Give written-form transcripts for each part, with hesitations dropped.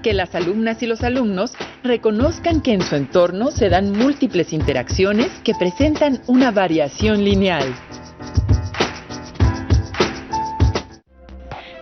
que las alumnas y los alumnos reconozcan que en su entorno se dan múltiples interacciones que presentan una variación lineal.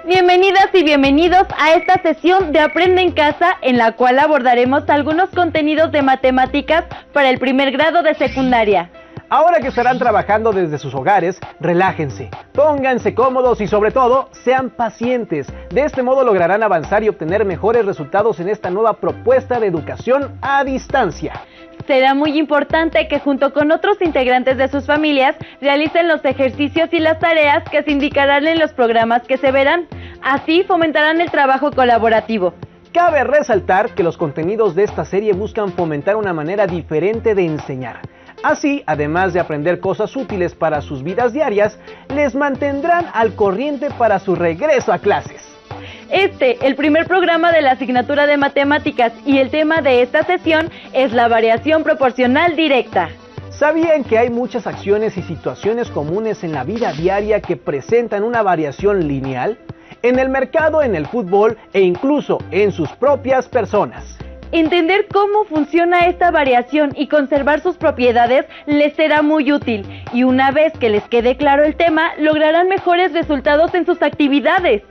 Bienvenidas y bienvenidos a esta sesión de Aprende en Casa, en la cual abordaremos algunos contenidos de matemáticas para el primer grado de secundaria. Ahora que estarán trabajando desde sus hogares, relájense, pónganse cómodos y sobre todo, sean pacientes. De este modo lograrán avanzar y obtener mejores resultados en esta nueva propuesta de educación a distancia. Será muy importante que junto con otros integrantes de sus familias realicen los ejercicios y las tareas que se indicarán en los programas que se verán. Así fomentarán el trabajo colaborativo. Cabe resaltar que los contenidos de esta serie buscan fomentar una manera diferente de enseñar. Así, además de aprender cosas útiles para sus vidas diarias, les mantendrán al corriente para su regreso a clases. El primer programa de la asignatura de matemáticas, y el tema de esta sesión es la variación proporcional directa. ¿Sabían que hay muchas acciones y situaciones comunes en la vida diaria que presentan una variación lineal? En el mercado, en el fútbol e incluso en sus propias personas. Entender cómo funciona esta variación y conservar sus propiedades les será muy útil, y una vez que les quede claro el tema, lograrán mejores resultados en sus actividades.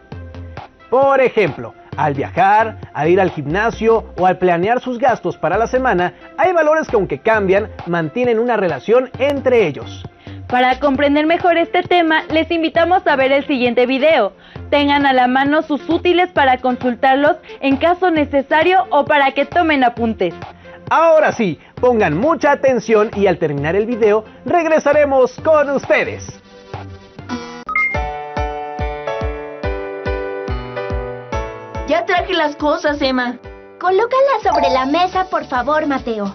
Por ejemplo, al viajar, al ir al gimnasio o al planear sus gastos para la semana, hay valores que aunque cambian, mantienen una relación entre ellos. Para comprender mejor este tema, les invitamos a ver el siguiente video. Tengan a la mano sus útiles para consultarlos en caso necesario o para que tomen apuntes. Ahora sí, pongan mucha atención y al terminar el video, regresaremos con ustedes. Ya traje las cosas, Emma. Colócalas sobre la mesa, por favor, Mateo.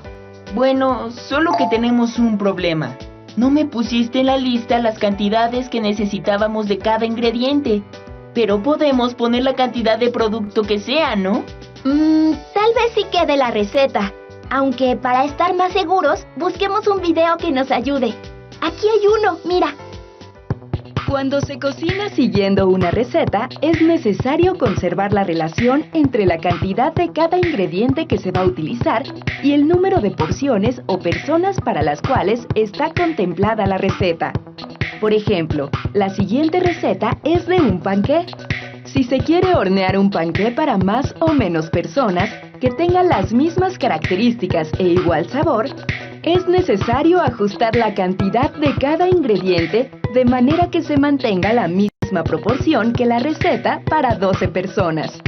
Bueno, solo que tenemos un problema. No me pusiste en la lista las cantidades que necesitábamos de cada ingrediente. Pero podemos poner la cantidad de producto que sea, ¿no? Tal vez sí quede la receta. Aunque para estar más seguros, busquemos un video que nos ayude. Aquí hay uno, mira. Cuando se cocina siguiendo una receta, es necesario conservar la relación entre la cantidad de cada ingrediente que se va a utilizar y el número de porciones o personas para las cuales está contemplada la receta. Por ejemplo, la siguiente receta es de un panqué. Si se quiere hornear un panqué para más o menos personas que tengan las mismas características e igual sabor, es necesario ajustar la cantidad de cada ingrediente de manera que se mantenga la misma proporción que la receta para 12 personas.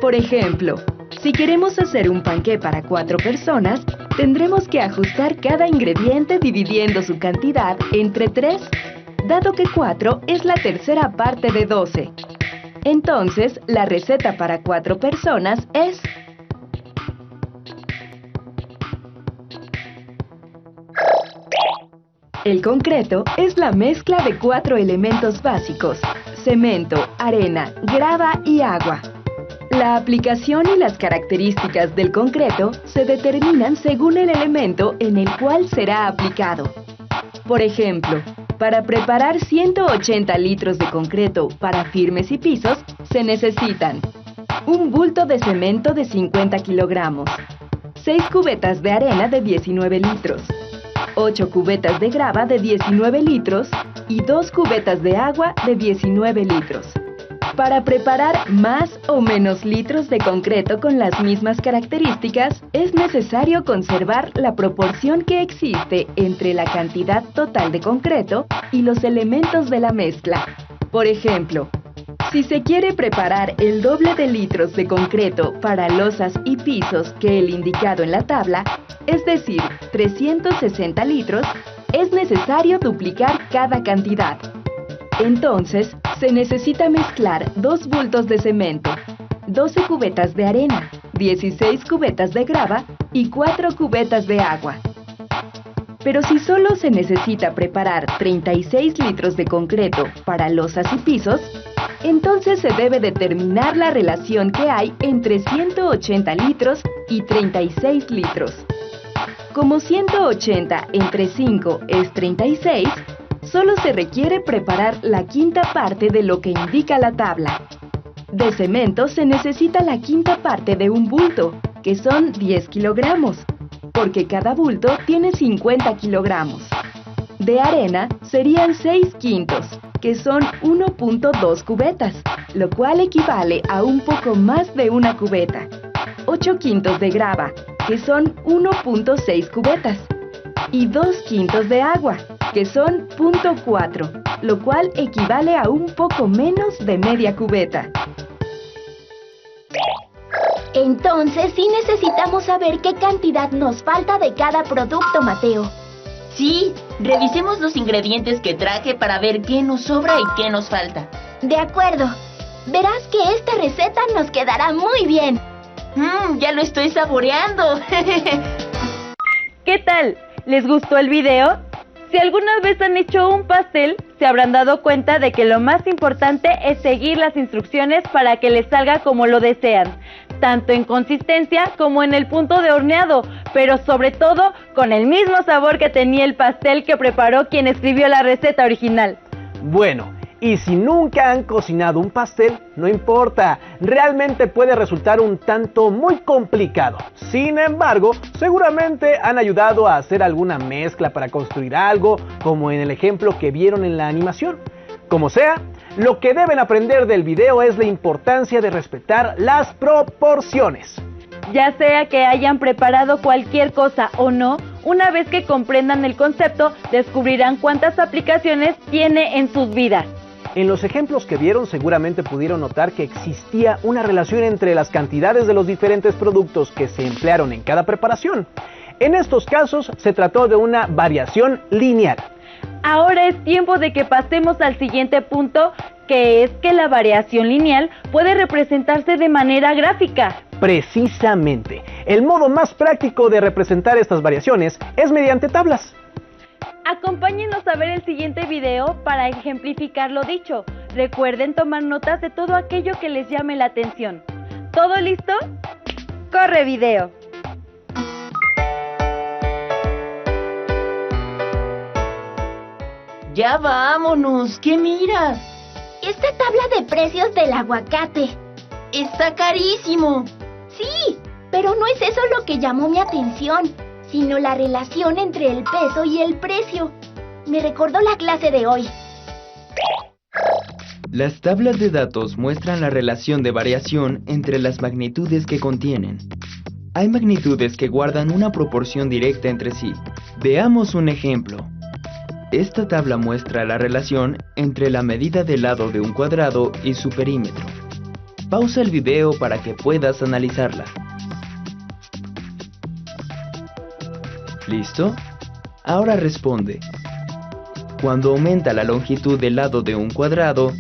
Por ejemplo, si queremos hacer un panqué para 4 personas, tendremos que ajustar cada ingrediente dividiendo su cantidad entre 3, dado que 4 es la tercera parte de 12. Entonces, la receta para 4 personas es... El concreto es la mezcla de 4 elementos básicos: cemento, arena, grava y agua. La aplicación y las características del concreto se determinan según el elemento en el cual será aplicado. Por ejemplo, para preparar 180 litros de concreto para firmes y pisos, se necesitan un bulto de cemento de 50 kilogramos, 6 cubetas de arena de 19 litros, 8 cubetas de grava de 19 litros y 2 cubetas de agua de 19 litros. Para preparar más o menos litros de concreto con las mismas características, es necesario conservar la proporción que existe entre la cantidad total de concreto y los elementos de la mezcla. Por ejemplo, si se quiere preparar el doble de litros de concreto para losas y pisos que el indicado en la tabla, es decir, 360 litros, es necesario duplicar cada cantidad. Entonces, se necesita mezclar 2 bultos de cemento, 12 cubetas de arena, 16 cubetas de grava y 4 cubetas de agua. Pero si solo se necesita preparar 36 litros de concreto para losas y pisos, entonces se debe determinar la relación que hay entre 180 litros y 36 litros. Como 180 entre 5 es 36, solo se requiere preparar la quinta parte de lo que indica la tabla. De cemento se necesita la quinta parte de un bulto, que son 10 kilogramos, porque cada bulto tiene 50 kilogramos. De arena serían 6 quintos, que son 1.2 cubetas, lo cual equivale a un poco más de una cubeta. 8 quintos de grava, que son 1.6 cubetas. Y 2 quintos de agua, que son 0.4, lo cual equivale a un poco menos de media cubeta. Entonces sí necesitamos saber qué cantidad nos falta de cada producto, Mateo. Sí, revisemos los ingredientes que traje para ver qué nos sobra y qué nos falta. De acuerdo. Verás que esta receta nos quedará muy bien. Ya lo estoy saboreando. ¿Qué tal? ¿Les gustó el video? Si alguna vez han hecho un pastel, se habrán dado cuenta de que lo más importante es seguir las instrucciones para que les salga como lo desean, tanto en consistencia como en el punto de horneado, pero sobre todo con el mismo sabor que tenía el pastel que preparó quien escribió la receta original. Bueno, y si nunca han cocinado un pastel, no importa, realmente puede resultar un tanto muy complicado. Sin embargo, seguramente han ayudado a hacer alguna mezcla para construir algo, como en el ejemplo que vieron en la animación. Como sea, lo que deben aprender del video es la importancia de respetar las proporciones. Ya sea que hayan preparado cualquier cosa o no, una vez que comprendan el concepto, descubrirán cuántas aplicaciones tiene en sus vidas. En los ejemplos que vieron seguramente pudieron notar que existía una relación entre las cantidades de los diferentes productos que se emplearon en cada preparación. En estos casos se trató de una variación lineal. Ahora es tiempo de que pasemos al siguiente punto, que es que la variación lineal puede representarse de manera gráfica. Precisamente, el modo más práctico de representar estas variaciones es mediante tablas. Acompáñenos a ver el siguiente video para ejemplificar lo dicho. Recuerden tomar notas de todo aquello que les llame la atención. ¿Todo listo? ¡Corre video! Ya vámonos, ¿qué miras? Esta tabla de precios del aguacate. Está carísimo. Sí, pero no es eso lo que llamó mi atención, sino la relación entre el peso y el precio. Me recordó la clase de hoy. Las tablas de datos muestran la relación de variación entre las magnitudes que contienen. Hay magnitudes que guardan una proporción directa entre sí. Veamos un ejemplo. Esta tabla muestra la relación entre la medida del lado de un cuadrado y su perímetro. Pausa el video para que puedas analizarla. ¿Listo? Ahora responde. Cuando aumenta la longitud del lado de un cuadrado,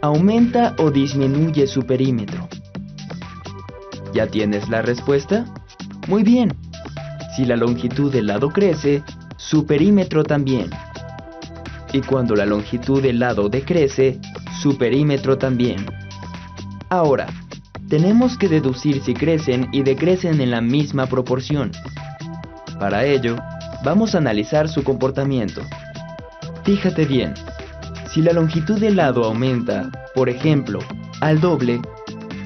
¿aumenta o disminuye su perímetro? ¿Ya tienes la respuesta? Muy bien. Si la longitud del lado crece, su perímetro también. Y cuando la longitud del lado decrece, su perímetro también. Ahora, tenemos que deducir si crecen y decrecen en la misma proporción. Para ello, vamos a analizar su comportamiento. Fíjate bien, si la longitud del lado aumenta, por ejemplo, al doble,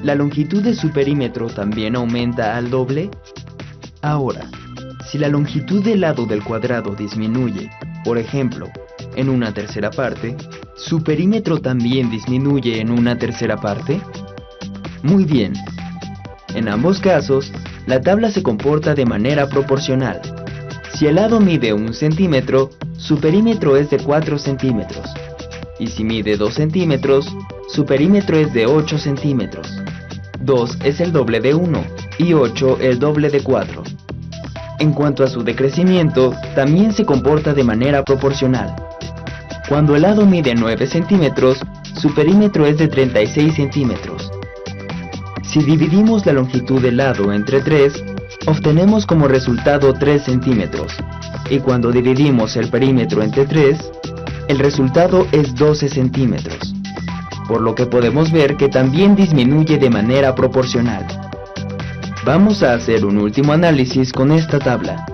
¿la longitud de su perímetro también aumenta al doble? Ahora, si la longitud del lado del cuadrado disminuye, por ejemplo, en una tercera parte, ¿su perímetro también disminuye en una tercera parte? Muy bien. En ambos casos, la tabla se comporta de manera proporcional. Si el lado mide 1 centímetro, su perímetro es de 4 centímetros. Y si mide 2 centímetros, su perímetro es de 8 centímetros. 2 es el doble de 1 y 8 el doble de 4. En cuanto a su decrecimiento, también se comporta de manera proporcional. Cuando el lado mide 9 centímetros, su perímetro es de 36 centímetros. Si dividimos la longitud del lado entre 3, obtenemos como resultado 3 centímetros. Y cuando dividimos el perímetro entre 3, el resultado es 12 centímetros. Por lo que podemos ver que también disminuye de manera proporcional. Vamos a hacer un último análisis con esta tabla.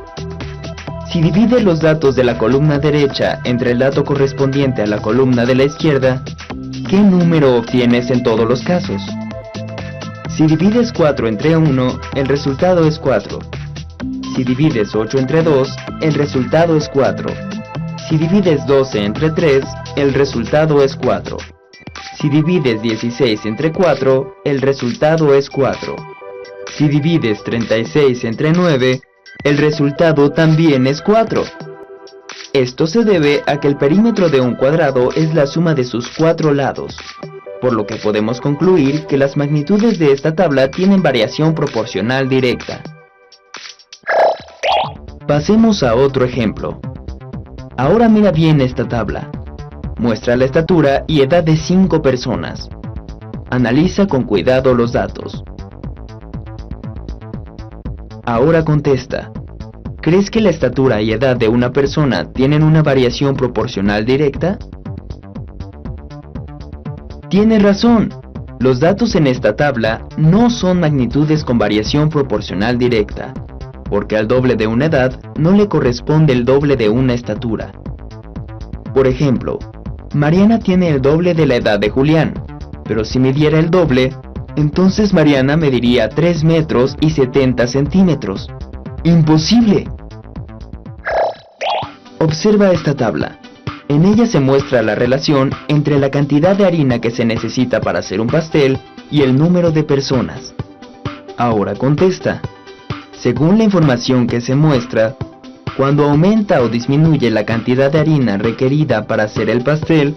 Si divides los datos de la columna derecha entre el dato correspondiente a la columna de la izquierda, ¿qué número obtienes en todos los casos? Si divides 4 entre 1, el resultado es 4. Si divides 8 entre 2, el resultado es 4. Si divides 12 entre 3, el resultado es 4. Si divides 16 entre 4, el resultado es 4. Si divides 36 entre 9, el resultado también es 4. Esto se debe a que el perímetro de un cuadrado es la suma de sus 4 lados, por lo que podemos concluir que las magnitudes de esta tabla tienen variación proporcional directa. Pasemos a otro ejemplo. Ahora mira bien esta tabla. Muestra la estatura y edad de 5 personas. Analiza con cuidado los datos. Ahora contesta. ¿Crees que la estatura y edad de una persona tienen una variación proporcional directa? Tienes razón. Los datos en esta tabla no son magnitudes con variación proporcional directa, porque al doble de una edad no le corresponde el doble de una estatura. Por ejemplo, Mariana tiene el doble de la edad de Julián, pero si midiera el doble, entonces Mariana mediría 3 metros y 70 centímetros. ¡Imposible! Observa esta tabla. En ella se muestra la relación entre la cantidad de harina que se necesita para hacer un pastel y el número de personas. Ahora contesta. Según la información que se muestra, cuando aumenta o disminuye la cantidad de harina requerida para hacer el pastel,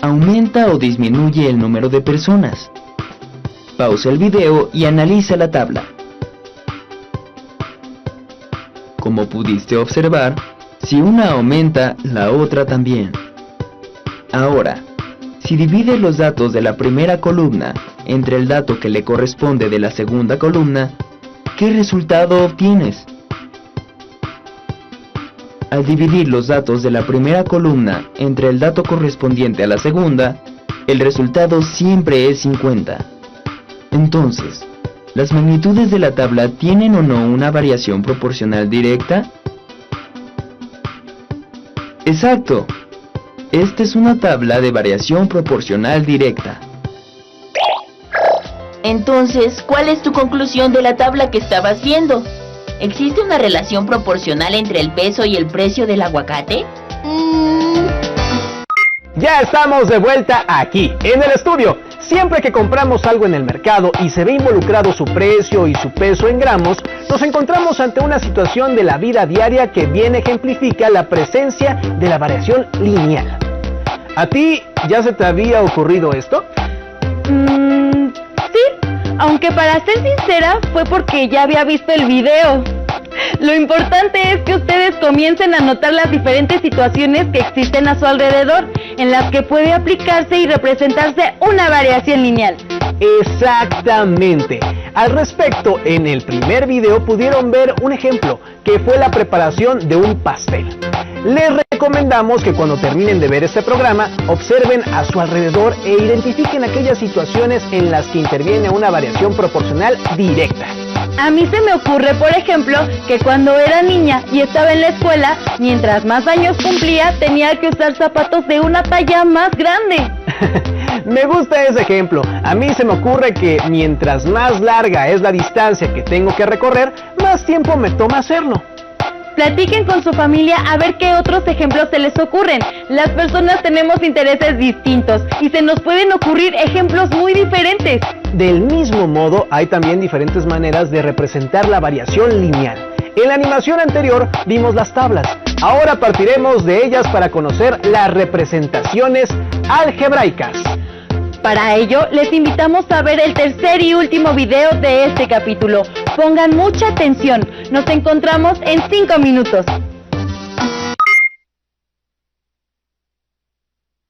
aumenta o disminuye el número de personas. Pausa el video y analiza la tabla. Como pudiste observar, si una aumenta, la otra también. Ahora, si divides los datos de la primera columna entre el dato que le corresponde de la segunda columna, ¿qué resultado obtienes? Al dividir los datos de la primera columna entre el dato correspondiente a la segunda, el resultado siempre es 50. Entonces, ¿las magnitudes de la tabla tienen o no una variación proporcional directa? Exacto. Esta es una tabla de variación proporcional directa. Entonces, ¿cuál es tu conclusión de la tabla que estabas viendo? ¿Existe una relación proporcional entre el peso y el precio del aguacate? Ya estamos de vuelta aquí, en el estudio. Siempre que compramos algo en el mercado y se ve involucrado su precio y su peso en gramos, nos encontramos ante una situación de la vida diaria que bien ejemplifica la presencia de la variación lineal. ¿A ti ya se te había ocurrido esto? Sí, aunque para ser sincera fue porque ya había visto el video. Lo importante es que ustedes comiencen a notar las diferentes situaciones que existen a su alrededor, en las que puede aplicarse y representarse una variación lineal. Exactamente. Al respecto, en el primer video pudieron ver un ejemplo, que fue la preparación de un pastel. Les recomendamos que cuando terminen de ver este programa, observen a su alrededor e identifiquen aquellas situaciones en las que interviene una variación proporcional directa. A mí se me ocurre, por ejemplo, que cuando era niña y estaba en la escuela, mientras más años cumplía, tenía que usar zapatos de una talla más grande. Me gusta ese ejemplo. A mí se me ocurre que mientras más larga es la distancia que tengo que recorrer, más tiempo me toma hacerlo. Platiquen con su familia a ver qué otros ejemplos se les ocurren. Las personas tenemos intereses distintos y se nos pueden ocurrir ejemplos muy diferentes. Del mismo modo, hay también diferentes maneras de representar la variación lineal. En la animación anterior vimos las tablas. Ahora partiremos de ellas para conocer las representaciones algebraicas. Para ello, les invitamos a ver el tercer y último video de este capítulo. Pongan mucha atención. Nos encontramos en 5 minutos.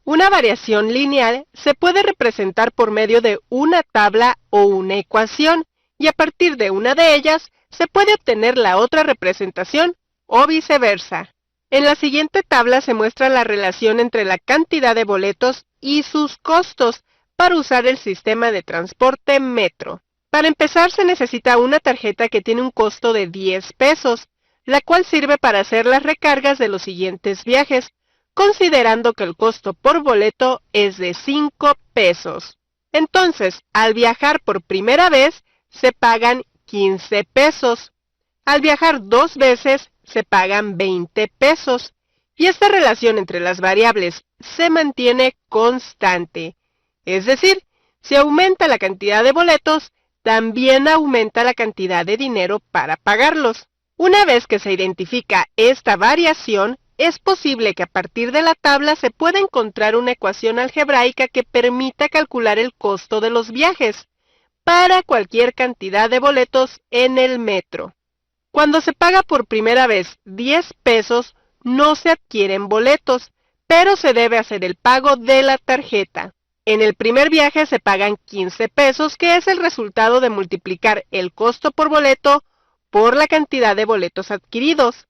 Una variación lineal se puede representar por medio de una tabla o una ecuación, y a partir de una de ellas se puede obtener la otra representación, o viceversa. En la siguiente tabla se muestra la relación entre la cantidad de boletos y sus costos para usar el sistema de transporte metro. Para empezar, se necesita una tarjeta que tiene un costo de 10 pesos, la cual sirve para hacer las recargas de los siguientes viajes, considerando que el costo por boleto es de 5 pesos. Entonces, al viajar por primera vez, se pagan 15 pesos. Al viajar 2 veces, se pagan 20 pesos. Y esta relación entre las variables se mantiene constante. Es decir, si aumenta la cantidad de boletos, también aumenta la cantidad de dinero para pagarlos. Una vez que se identifica esta variación, es posible que a partir de la tabla se pueda encontrar una ecuación algebraica que permita calcular el costo de los viajes para cualquier cantidad de boletos en el metro. Cuando se paga por primera vez 10 pesos, no se adquieren boletos, pero se debe hacer el pago de la tarjeta. En el primer viaje se pagan 15 pesos, que es el resultado de multiplicar el costo por boleto por la cantidad de boletos adquiridos,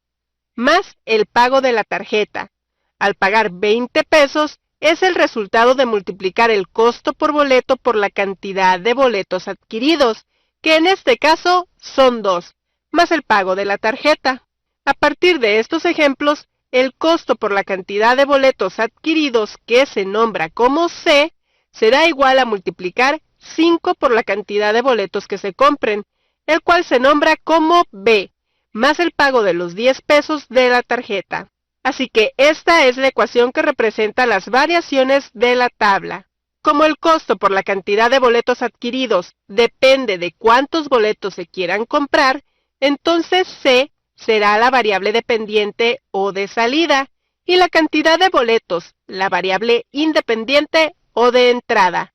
más el pago de la tarjeta. Al pagar 20 pesos, es el resultado de multiplicar el costo por boleto por la cantidad de boletos adquiridos, que en este caso son 2, más el pago de la tarjeta. A partir de estos ejemplos, el costo por la cantidad de boletos adquiridos, que se nombra como C, será igual a multiplicar 5 por la cantidad de boletos que se compren, el cual se nombra como B, más el pago de los 10 pesos de la tarjeta. Así que esta es la ecuación que representa las variaciones de la tabla. Como el costo por la cantidad de boletos adquiridos depende de cuántos boletos se quieran comprar, entonces C será la variable dependiente o de salida, y la cantidad de boletos, la variable independiente o de entrada.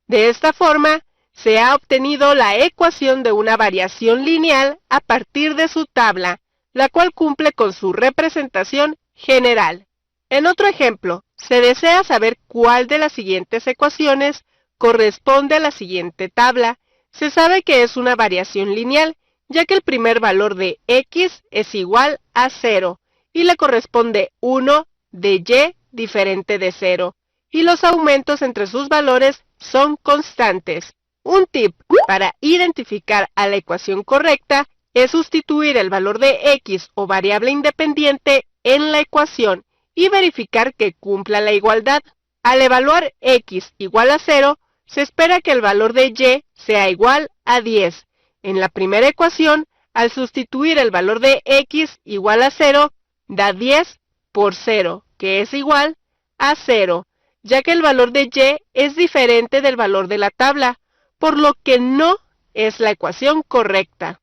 De esta forma, se ha obtenido la ecuación de una variación lineal a partir de su tabla, la cual cumple con su representación general. En otro ejemplo, se desea saber cuál de las siguientes ecuaciones corresponde a la siguiente tabla. Se sabe que es una variación lineal, ya que el primer valor de x es igual a 0, y le corresponde 1 de y diferente de 0, y los aumentos entre sus valores son constantes. Un tip para identificar a la ecuación correcta es sustituir el valor de x o variable independiente en la ecuación y verificar que cumpla la igualdad. Al evaluar x igual a 0, se espera que el valor de y sea igual a 10. En la primera ecuación, al sustituir el valor de x igual a 0, da 10 por 0, que es igual a 0, ya que el valor de y es diferente del valor de la tabla, por lo que no es la ecuación correcta.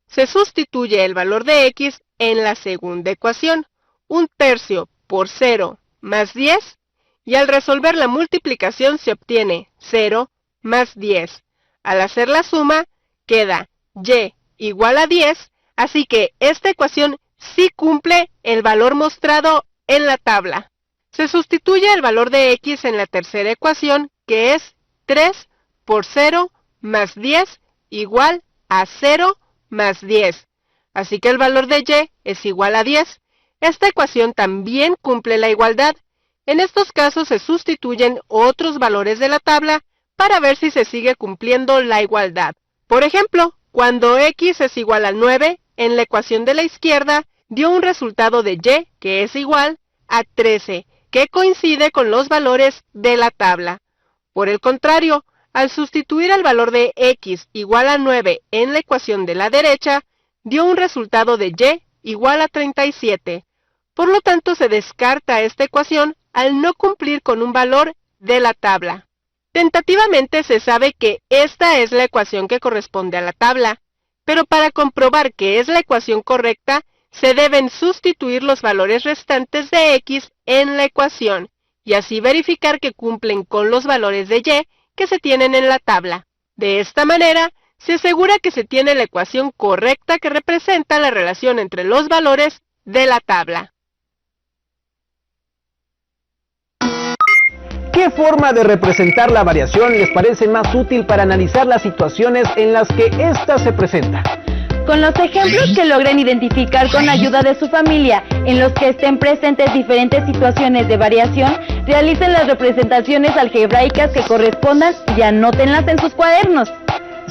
Se sustituye el valor de x en la segunda ecuación, 1/3 por 0 más 10, y al resolver la multiplicación se obtiene 0 más 10. Al hacer la suma, queda y igual a 10, así que esta ecuación sí cumple el valor mostrado en la tabla. Se sustituye el valor de x en la tercera ecuación, que es 3 por 0 más 10 igual a 0 más 10. Así que el valor de y es igual a 10. Esta ecuación también cumple la igualdad. En estos casos se sustituyen otros valores de la tabla para ver si se sigue cumpliendo la igualdad. Por ejemplo, cuando x es igual a 9, en la ecuación de la izquierda dio un resultado de y que es igual a 13, que coincide con los valores de la tabla. Por el contrario, al sustituir el valor de x igual a 9 en la ecuación de la derecha, dio un resultado de y igual a 37. Por lo tanto, se descarta esta ecuación al no cumplir con un valor de la tabla. Tentativamente se sabe que esta es la ecuación que corresponde a la tabla, pero para comprobar que es la ecuación correcta, se deben sustituir los valores restantes de x en la ecuación, y así verificar que cumplen con los valores de y que se tienen en la tabla. De esta manera, se asegura que se tiene la ecuación correcta que representa la relación entre los valores de la tabla. ¿Qué forma de representar la variación les parece más útil para analizar las situaciones en las que ésta se presenta? Con los ejemplos que logren identificar con ayuda de su familia, en los que estén presentes diferentes situaciones de variación, realicen las representaciones algebraicas que correspondan y anótenlas en sus cuadernos.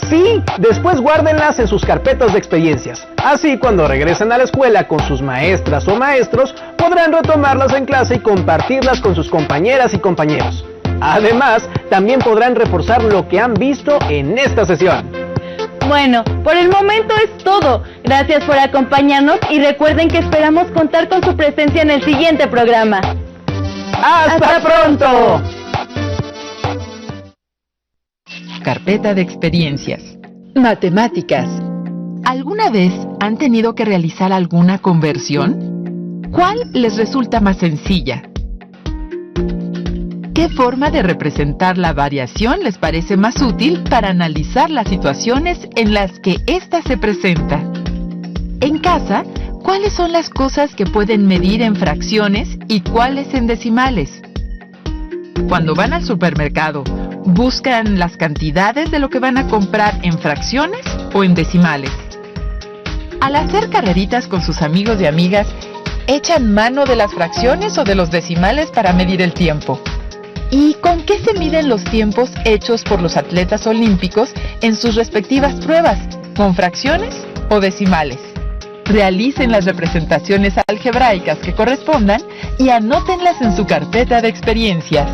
Sí, después guárdenlas en sus carpetas de experiencias. Así, cuando regresen a la escuela con sus maestras o maestros, podrán retomarlas en clase y compartirlas con sus compañeras y compañeros. Además, también podrán reforzar lo que han visto en esta sesión. Bueno, por el momento es todo. Gracias por acompañarnos y recuerden que esperamos contar con su presencia en el siguiente programa. ¡Hasta pronto! Carpeta de experiencias. Matemáticas. ¿Alguna vez han tenido que realizar alguna conversión? ¿Cuál les resulta más sencilla? ¿Qué forma de representar la variación les parece más útil para analizar las situaciones en las que ésta se presenta? En casa, ¿cuáles son las cosas que pueden medir en fracciones y cuáles en decimales? Cuando van al supermercado, ¿buscan las cantidades de lo que van a comprar en fracciones o en decimales? Al hacer carreritas con sus amigos y amigas, ¿echan mano de las fracciones o de los decimales para medir el tiempo? ¿Y con qué se miden los tiempos hechos por los atletas olímpicos en sus respectivas pruebas? ¿Con fracciones o decimales? Realicen las representaciones algebraicas que correspondan y anótenlas en su carpeta de experiencias.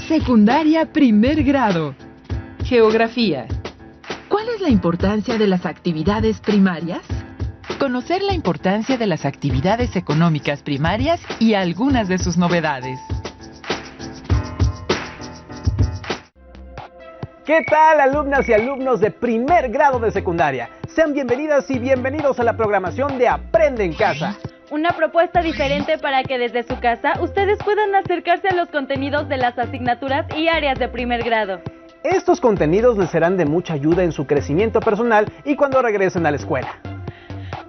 Secundaria primer grado. Geografía. ¿Cuál es la importancia de las actividades primarias? Conocer la importancia de las actividades económicas primarias y algunas de sus novedades. ¿Qué tal, alumnas y alumnos de primer grado de secundaria? Sean bienvenidas y bienvenidos a la programación de Aprende en Casa. Una propuesta diferente para que desde su casa ustedes puedan acercarse a los contenidos de las asignaturas y áreas de primer grado. Estos contenidos les serán de mucha ayuda en su crecimiento personal y cuando regresen a la escuela.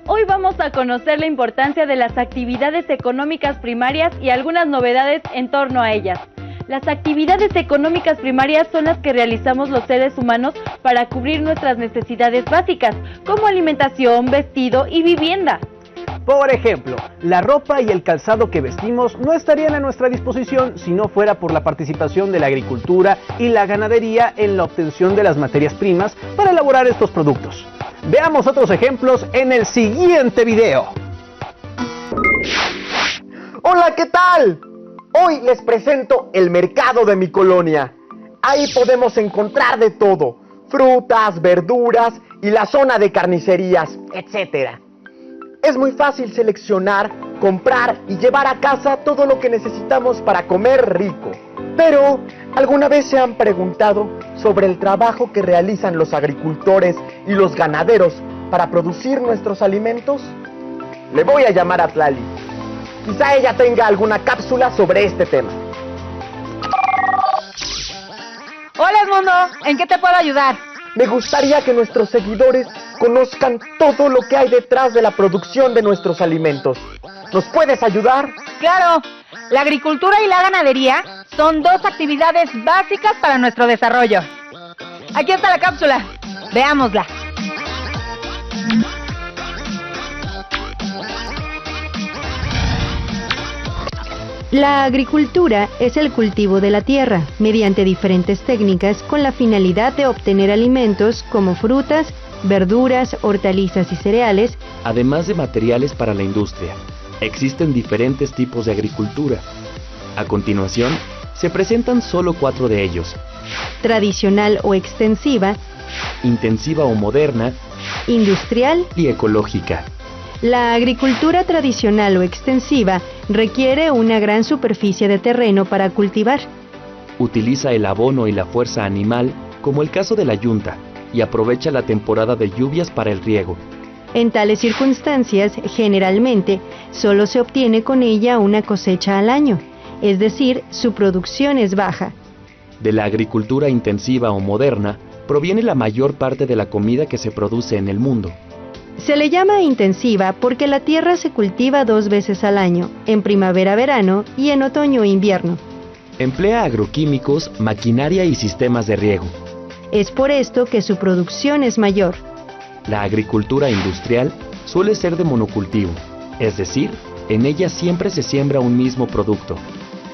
Hoy vamos a conocer la importancia de las actividades económicas primarias y algunas novedades en torno a ellas. Las actividades económicas primarias son las que realizamos los seres humanos para cubrir nuestras necesidades básicas, como alimentación, vestido y vivienda. Por ejemplo, la ropa y el calzado que vestimos no estarían a nuestra disposición si no fuera por la participación de la agricultura y la ganadería en la obtención de las materias primas para elaborar estos productos. Veamos otros ejemplos en el siguiente video. Hola, ¿qué tal? Hoy les presento el mercado de mi colonia. Ahí podemos encontrar de todo, frutas, verduras y la zona de carnicerías, etc. Es muy fácil seleccionar, comprar y llevar a casa todo lo que necesitamos para comer rico. Pero, ¿alguna vez se han preguntado sobre el trabajo que realizan los agricultores y los ganaderos para producir nuestros alimentos? Le voy a llamar a Tlali. Quizá ella tenga alguna cápsula sobre este tema. Hola, Edmundo, ¿en qué te puedo ayudar? Me gustaría que nuestros seguidores conozcan todo lo que hay detrás de la producción de nuestros alimentos. ¿Nos puedes ayudar? Claro, la agricultura y la ganadería son dos actividades básicas para nuestro desarrollo. Aquí está la cápsula, veámosla. La agricultura es el cultivo de la tierra, mediante diferentes técnicas con la finalidad de obtener alimentos como frutas, verduras, hortalizas y cereales, además de materiales para la industria. Existen diferentes tipos de agricultura. A continuación, se presentan solo 4 de ellos: tradicional o extensiva, intensiva o moderna, industrial y ecológica. La agricultura tradicional o extensiva requiere una gran superficie de terreno para cultivar. Utiliza el abono y la fuerza animal, como el caso de la yunta, y aprovecha la temporada de lluvias para el riego. En tales circunstancias, generalmente, solo se obtiene con ella una cosecha al año, es decir, su producción es baja. De la agricultura intensiva o moderna, proviene la mayor parte de la comida que se produce en el mundo. Se le llama intensiva porque la tierra se cultiva 2 veces al año, en primavera-verano y en otoño-invierno. Emplea agroquímicos, maquinaria y sistemas de riego. Es por esto que su producción es mayor. La agricultura industrial suele ser de monocultivo, es decir, en ella siempre se siembra un mismo producto.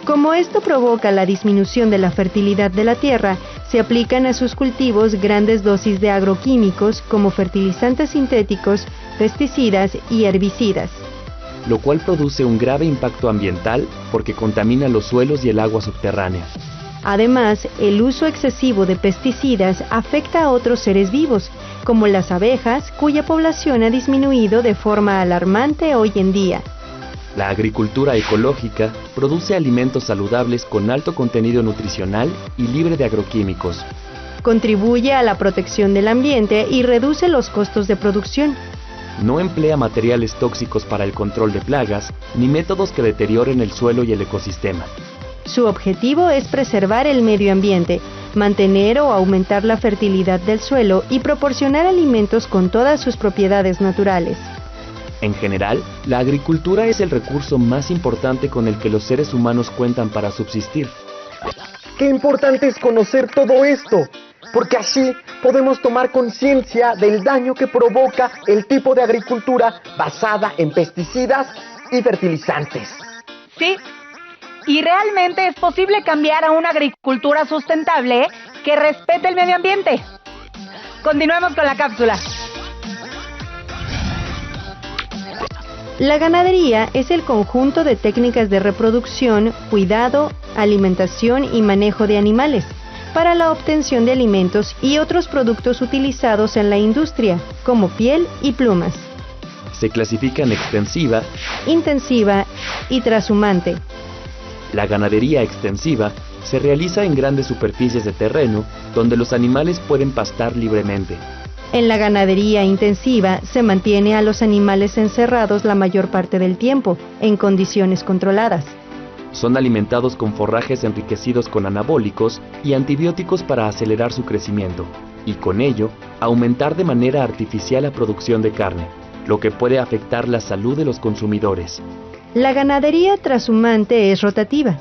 Como esto provoca la disminución de la fertilidad de la tierra, se aplican a sus cultivos grandes dosis de agroquímicos como fertilizantes sintéticos, pesticidas y herbicidas, lo cual produce un grave impacto ambiental porque contamina los suelos y el agua subterránea. Además, el uso excesivo de pesticidas afecta a otros seres vivos, como las abejas, cuya población ha disminuido de forma alarmante hoy en día. La agricultura ecológica produce alimentos saludables con alto contenido nutricional y libre de agroquímicos. Contribuye a la protección del ambiente y reduce los costos de producción. No emplea materiales tóxicos para el control de plagas, ni métodos que deterioren el suelo y el ecosistema. Su objetivo es preservar el medio ambiente, mantener o aumentar la fertilidad del suelo y proporcionar alimentos con todas sus propiedades naturales. En general, la agricultura es el recurso más importante con el que los seres humanos cuentan para subsistir. Qué importante es conocer todo esto, porque así podemos tomar conciencia del daño que provoca el tipo de agricultura basada en pesticidas y fertilizantes. Sí, y realmente es posible cambiar a una agricultura sustentable que respete el medio ambiente. Continuemos con la cápsula. La ganadería es el conjunto de técnicas de reproducción, cuidado, alimentación y manejo de animales para la obtención de alimentos y otros productos utilizados en la industria, como piel y plumas. Se clasifica en extensiva, intensiva y trashumante. La ganadería extensiva se realiza en grandes superficies de terreno donde los animales pueden pastar libremente. En la ganadería intensiva se mantiene a los animales encerrados la mayor parte del tiempo, en condiciones controladas. Son alimentados con forrajes enriquecidos con anabólicos y antibióticos para acelerar su crecimiento, y con ello, aumentar de manera artificial la producción de carne, lo que puede afectar la salud de los consumidores. La ganadería trashumante es rotativa.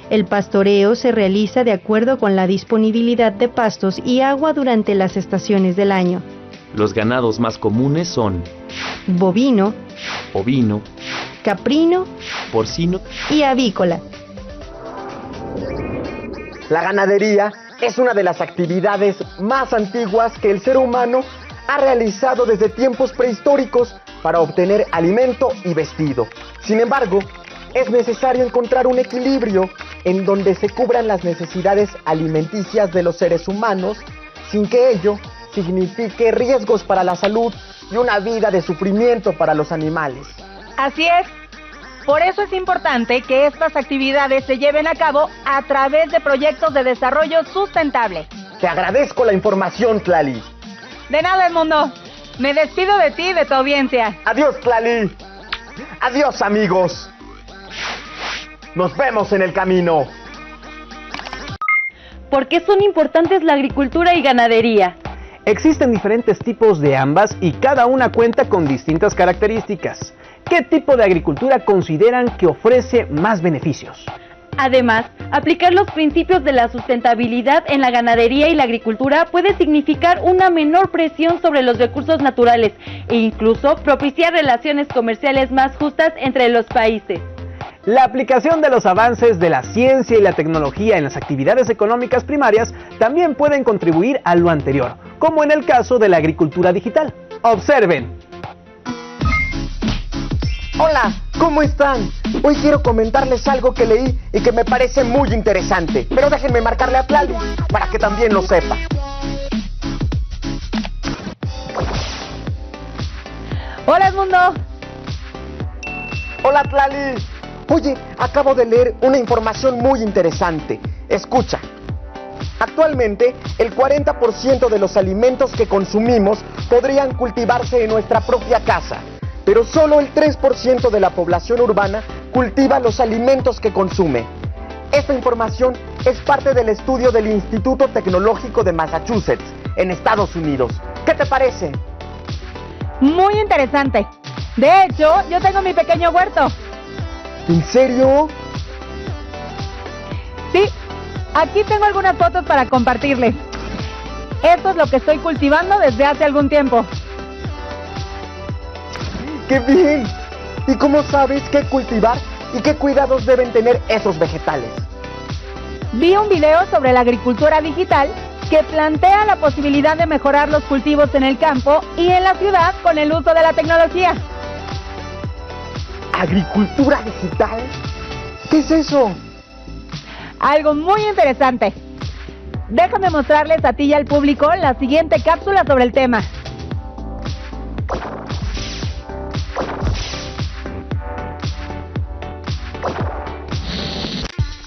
El pastoreo se realiza de acuerdo con la disponibilidad de pastos y agua durante las estaciones del año. Los ganados más comunes son bovino, ovino, caprino, porcino y avícola. La ganadería es una de las actividades más antiguas que el ser humano ha realizado desde tiempos prehistóricos para obtener alimento y vestido. Sin embargo, es necesario encontrar un equilibrio en donde se cubran las necesidades alimenticias de los seres humanos sin que ello signifique riesgos para la salud y una vida de sufrimiento para los animales. Así es. Por eso es importante que estas actividades se lleven a cabo a través de proyectos de desarrollo sustentable. Te agradezco la información, Tlali. De nada, Edmundo. Me despido de ti y de tu audiencia. Adiós, Tlali. Adiós, amigos. Nos vemos en el camino. ¿Por qué son importantes la agricultura y ganadería? Existen diferentes tipos de ambas y cada una cuenta con distintas características. ¿Qué tipo de agricultura consideran que ofrece más beneficios? Además, aplicar los principios de la sustentabilidad en la ganadería y la agricultura puede significar una menor presión sobre los recursos naturales e incluso propiciar relaciones comerciales más justas entre los países. La aplicación de los avances de la ciencia y la tecnología en las actividades económicas primarias también pueden contribuir a lo anterior, como en el caso de la agricultura digital. Observen. Hola, ¿cómo están? Hoy quiero comentarles algo que leí y que me parece muy interesante, pero déjenme marcarle a Tlali para que también lo sepa. Hola, Edmundo. Hola, Tlali. Oye, acabo de leer una información muy interesante. Escucha. Actualmente, el 40% de los alimentos que consumimos podrían cultivarse en nuestra propia casa, pero solo el 3% de la población urbana cultiva los alimentos que consume. Esta información es parte del estudio del Instituto Tecnológico de Massachusetts, en Estados Unidos. ¿Qué te parece? Muy interesante. De hecho, yo tengo mi pequeño huerto. ¿En serio? Sí, Aquí tengo algunas fotos para compartirles. Esto es lo que estoy cultivando desde hace algún tiempo. ¡Qué bien! ¿Y cómo sabes qué cultivar y qué cuidados deben tener esos vegetales? Vi un video sobre la agricultura digital que plantea la posibilidad de mejorar los cultivos en el campo y en la ciudad con el uso de la tecnología. ¿Agricultura digital? ¿Qué es eso? Algo muy interesante. Déjame mostrarles a ti y al público la siguiente cápsula sobre el tema.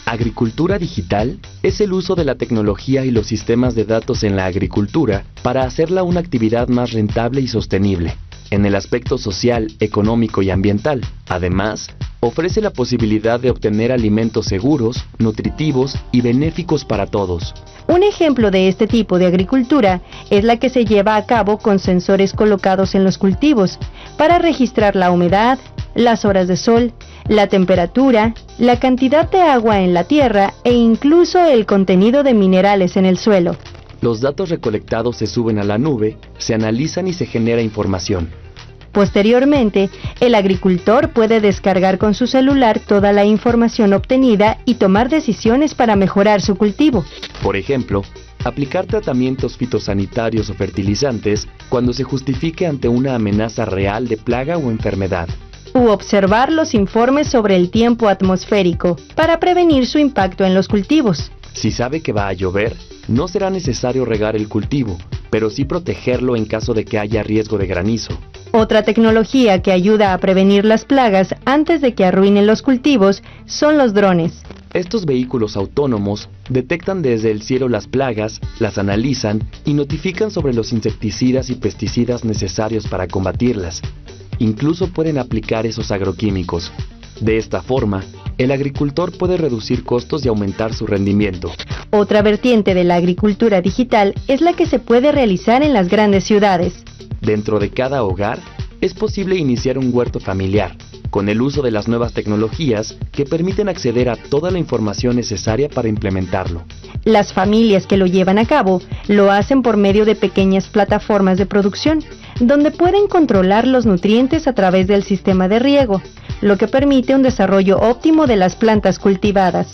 Agricultura digital es el uso de la tecnología y los sistemas de datos en la agricultura para hacerla una actividad más rentable y sostenible, en el aspecto social, económico y ambiental. Además, ofrece la posibilidad de obtener alimentos seguros, nutritivos y benéficos para todos. Un ejemplo de este tipo de agricultura es la que se lleva a cabo con sensores colocados en los cultivos para registrar la humedad, las horas de sol, la temperatura, la cantidad de agua en la tierra e incluso el contenido de minerales en el suelo. Los datos recolectados se suben a la nube, se analizan y se genera información. Posteriormente, el agricultor puede descargar con su celular toda la información obtenida y tomar decisiones para mejorar su cultivo. Por ejemplo, aplicar tratamientos fitosanitarios o fertilizantes cuando se justifique ante una amenaza real de plaga o enfermedad. U observar los informes sobre el tiempo atmosférico para prevenir su impacto en los cultivos. Si sabe que va a llover, no será necesario regar el cultivo, pero sí protegerlo en caso de que haya riesgo de granizo. Otra tecnología que ayuda a prevenir las plagas antes de que arruinen los cultivos son los drones. Estos vehículos autónomos detectan desde el cielo las plagas, las analizan y notifican sobre los insecticidas y pesticidas necesarios para combatirlas. Incluso pueden aplicar esos agroquímicos. De esta forma, el agricultor puede reducir costos y aumentar su rendimiento. Otra vertiente de la agricultura digital es la que se puede realizar en las grandes ciudades. Dentro de cada hogar, es posible iniciar un huerto familiar, con el uso de las nuevas tecnologías que permiten acceder a toda la información necesaria para implementarlo. Las familias que lo llevan a cabo lo hacen por medio de pequeñas plataformas de producción, donde pueden controlar los nutrientes a través del sistema de riego, lo que permite un desarrollo óptimo de las plantas cultivadas.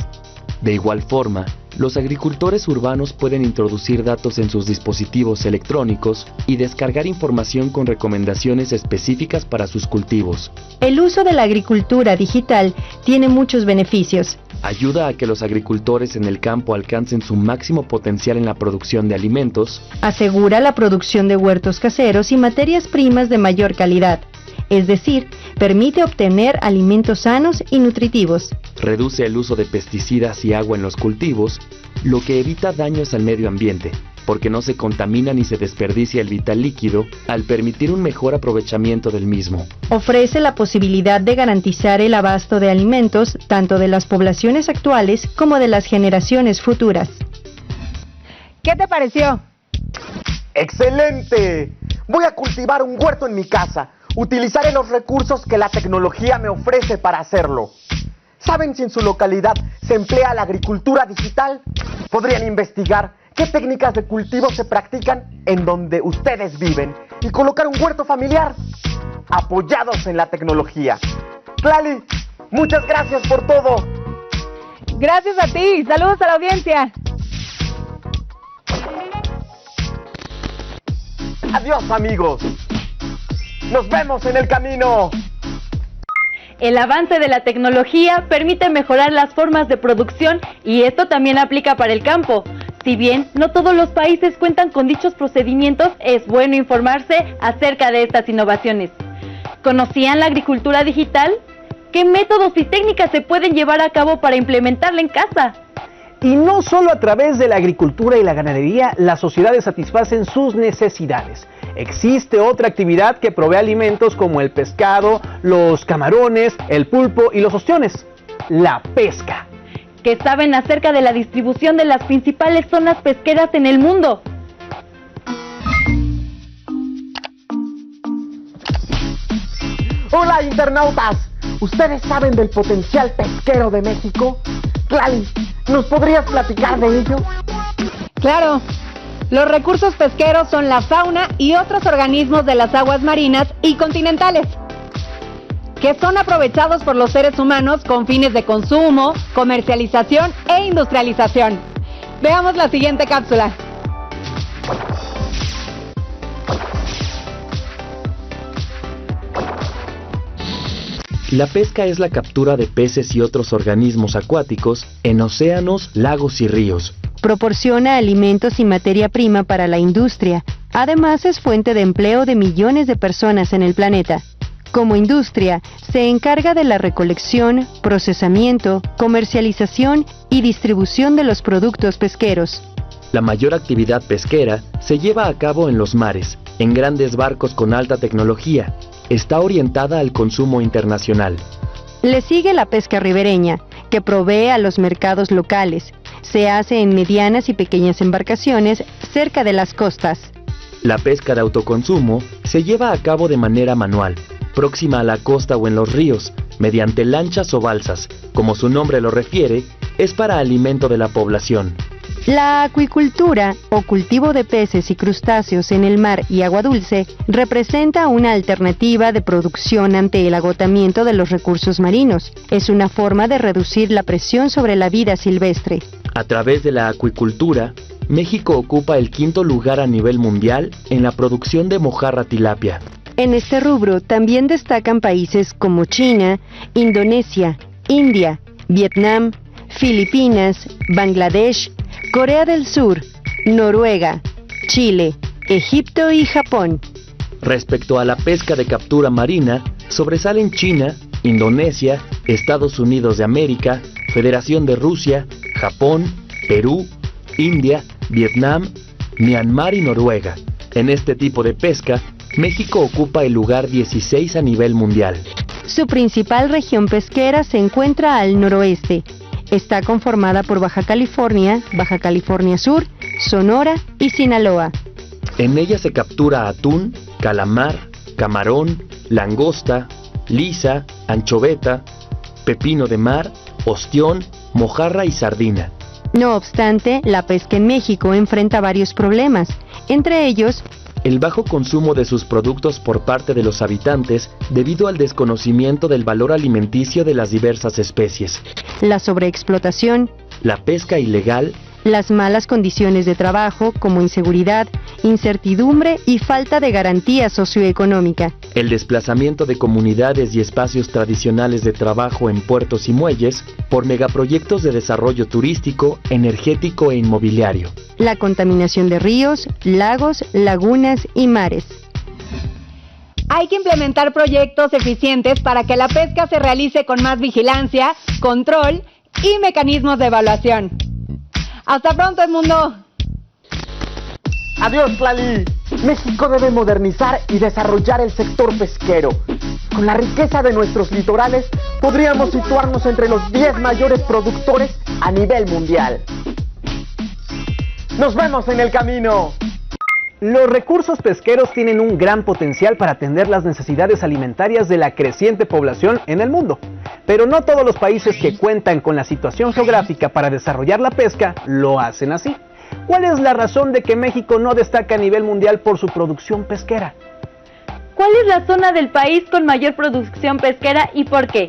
De igual forma, los agricultores urbanos pueden introducir datos en sus dispositivos electrónicos y descargar información con recomendaciones específicas para sus cultivos. El uso de la agricultura digital tiene muchos beneficios. Ayuda a que los agricultores en el campo alcancen su máximo potencial en la producción de alimentos. Asegura la producción de huertos caseros y materias primas de mayor calidad. Es decir, permite obtener alimentos sanos y nutritivos. Reduce el uso de pesticidas y agua en los cultivos, lo que evita daños al medio ambiente, porque no se contamina ni se desperdicia el vital líquido al permitir un mejor aprovechamiento del mismo. Ofrece la posibilidad de garantizar el abasto de alimentos tanto de las poblaciones actuales como de las generaciones futuras. ¿Qué te pareció? ¡Excelente! Voy a cultivar un huerto en mi casa. Utilizaré los recursos que la tecnología me ofrece para hacerlo. ¿Saben si en su localidad se emplea la agricultura digital? Podrían investigar qué técnicas de cultivo se practican en donde ustedes viven y colocar un huerto familiar apoyados en la tecnología. Tlali, muchas gracias por todo. Gracias a ti. Saludos a la audiencia. Adiós, amigos. ¡Nos vemos en el camino! El avance de la tecnología permite mejorar las formas de producción y esto también aplica para el campo. Si bien no todos los países cuentan con dichos procedimientos, es bueno informarse acerca de estas innovaciones. ¿Conocían la agricultura digital? ¿Qué métodos y técnicas se pueden llevar a cabo para implementarla en casa? Y no solo a través de la agricultura y la ganadería, las sociedades satisfacen sus necesidades. Existe otra actividad que provee alimentos como el pescado, los camarones, el pulpo y los ostiones: la pesca. ¿Qué saben acerca de la distribución de las principales zonas pesqueras en el mundo? Hola, internautas. ¿Ustedes saben del potencial pesquero de México? Tlali, ¿Nos podrías platicar de ello? Claro. Los recursos pesqueros son la fauna y otros organismos de las aguas marinas y continentales, que son aprovechados por los seres humanos con fines de consumo, comercialización e industrialización. Veamos la siguiente cápsula. La pesca es la captura de peces y otros organismos acuáticos en océanos, lagos y ríos. Proporciona alimentos y materia prima para la industria. Además, es fuente de empleo de millones de personas en el planeta. Como industria, se encarga de la recolección, procesamiento, comercialización y distribución de los productos pesqueros. La mayor actividad pesquera se lleva a cabo en los mares, en grandes barcos con alta tecnología. Está orientada al consumo internacional. Le sigue la pesca ribereña, que provee a los mercados locales. Se hace en medianas y pequeñas embarcaciones cerca de las costas. La pesca de autoconsumo se lleva a cabo de manera manual, próxima a la costa o en los ríos, mediante lanchas o balsas. Como su nombre lo refiere, es para alimento de la población. La acuicultura, o cultivo de peces y crustáceos en el mar y agua dulce, representa una alternativa de producción ante el agotamiento de los recursos marinos. Es una forma de reducir la presión sobre la vida silvestre. A través de la acuicultura, México ocupa el 5º lugar a nivel mundial en la producción de mojarra tilapia. En este rubro también destacan países como China, Indonesia, India, Vietnam, Filipinas, Bangladesh, Corea del Sur, Noruega, Chile, Egipto y Japón. Respecto a la pesca de captura marina, sobresalen China, Indonesia, Estados Unidos de América, Federación de Rusia, Japón, Perú, India, Vietnam, Myanmar y Noruega. En este tipo de pesca, México ocupa el lugar 16 a nivel mundial. Su principal región pesquera se encuentra al noroeste. Está conformada por Baja California Sur, Sonora y Sinaloa. En ella se captura atún, calamar, camarón, langosta, lisa, anchoveta, pepino de mar, ostión, mojarra y sardina. No obstante, la pesca en México enfrenta varios problemas, entre ellos el bajo consumo de sus productos por parte de los habitantes debido al desconocimiento del valor alimenticio de las diversas especies, la sobreexplotación, la pesca ilegal, las malas condiciones de trabajo como inseguridad, incertidumbre y falta de garantía socioeconómica, el desplazamiento de comunidades y espacios tradicionales de trabajo en puertos y muelles por megaproyectos de desarrollo turístico, energético e inmobiliario, la contaminación de ríos, lagos, lagunas y mares. Hay que implementar proyectos eficientes para que la pesca se realice con más vigilancia, control y mecanismos de evaluación. ¡Hasta pronto, Edmundo! Adiós, Lali. México debe modernizar y desarrollar el sector pesquero. Con la riqueza de nuestros litorales, podríamos situarnos entre los 10 mayores productores a nivel mundial. ¡Nos vemos en el camino! Los recursos pesqueros tienen un gran potencial para atender las necesidades alimentarias de la creciente población en el mundo. Pero no todos los países que cuentan con la situación geográfica para desarrollar la pesca lo hacen así. ¿Cuál es la razón de que México no destaca a nivel mundial por su producción pesquera? ¿Cuál es la zona del país con mayor producción pesquera y por qué?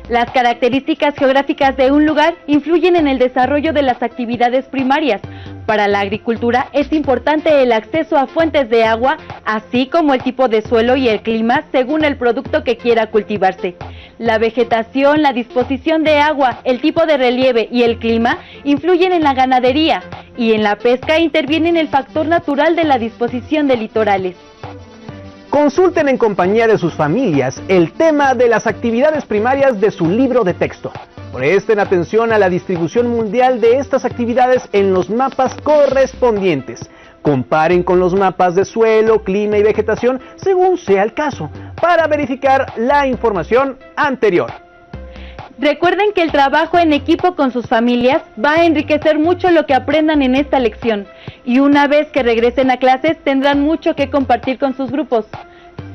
Las características geográficas de un lugar influyen en el desarrollo de las actividades primarias. Para la agricultura es importante el acceso a fuentes de agua, así como el tipo de suelo y el clima según el producto que quiera cultivarse. La vegetación, la disposición de agua, el tipo de relieve y el clima influyen en la ganadería, y en la pesca intervienen el factor natural de la disposición de litorales. Consulten en compañía de sus familias el tema de las actividades primarias de su libro de texto. Presten atención a la distribución mundial de estas actividades en los mapas correspondientes. Comparen con los mapas de suelo, clima y vegetación según sea el caso, para verificar la información anterior. Recuerden que el trabajo en equipo con sus familias va a enriquecer mucho lo que aprendan en esta lección, y una vez que regresen a clases tendrán mucho que compartir con sus grupos.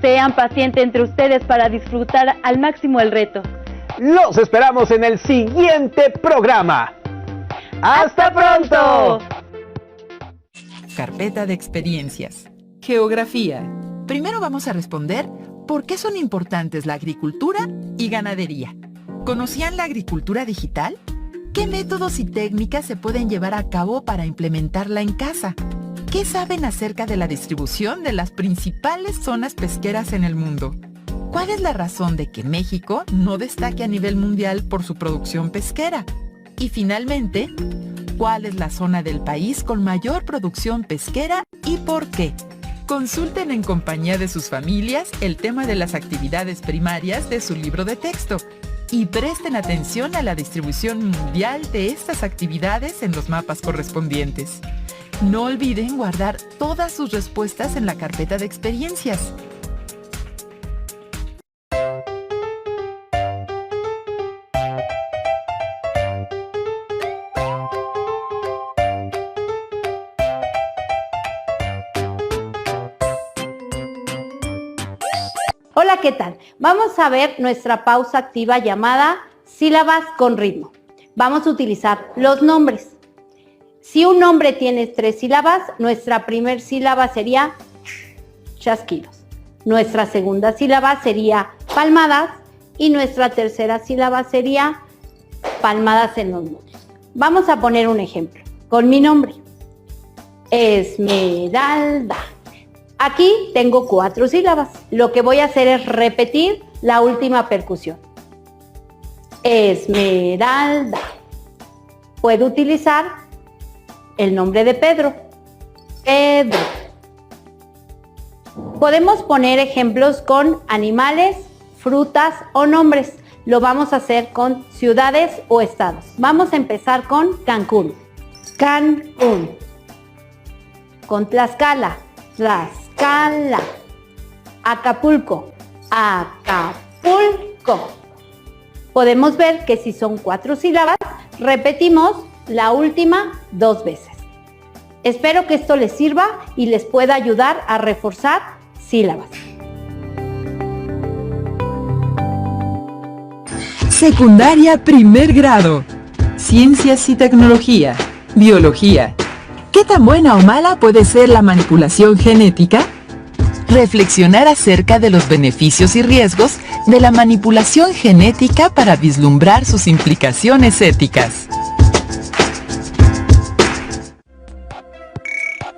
Sean pacientes entre ustedes para disfrutar al máximo el reto. Los esperamos en el siguiente programa. ¡Hasta pronto! Carpeta de experiencias. Geografía. Primero vamos a responder por qué son importantes la agricultura y ganadería. ¿Conocían la agricultura digital? ¿Qué métodos y técnicas se pueden llevar a cabo para implementarla en casa? ¿Qué saben acerca de la distribución de las principales zonas pesqueras en el mundo? ¿Cuál es la razón de que México no destaque a nivel mundial por su producción pesquera? Y finalmente, ¿cuál es la zona del país con mayor producción pesquera y por qué? Consulten en compañía de sus familias el tema de las actividades primarias de su libro de texto y presten atención a la distribución mundial de estas actividades en los mapas correspondientes. No olviden guardar todas sus respuestas en la carpeta de experiencias. Hola, ¿qué tal? Vamos a ver nuestra pausa activa llamada sílabas con ritmo. Vamos a utilizar los nombres. Si un nombre tiene 3 sílabas, nuestra primera sílaba sería chasquidos. Nuestra segunda sílaba sería palmadas y nuestra tercera sílaba sería palmadas en los muslos. Vamos a poner un ejemplo con mi nombre. Esmeralda. Aquí tengo 4 sílabas. Lo que voy a hacer es repetir la última percusión. Esmeralda. Puedo utilizar el nombre de Pedro. Pedro. Podemos poner ejemplos con animales, frutas o nombres. Lo vamos a hacer con ciudades o estados. Vamos a empezar con Cancún. Cancún. Con Tlaxcala. Tlaxcala. Acapulco. Acapulco. Podemos ver que si son 4 sílabas, repetimos la última 2 veces. Espero que esto les sirva y les pueda ayudar a reforzar sílabas. Secundaria primer grado. Ciencias y tecnología. Biología. ¿Qué tan buena o mala puede ser la manipulación genética? Reflexionar acerca de los beneficios y riesgos de la manipulación genética para vislumbrar sus implicaciones éticas.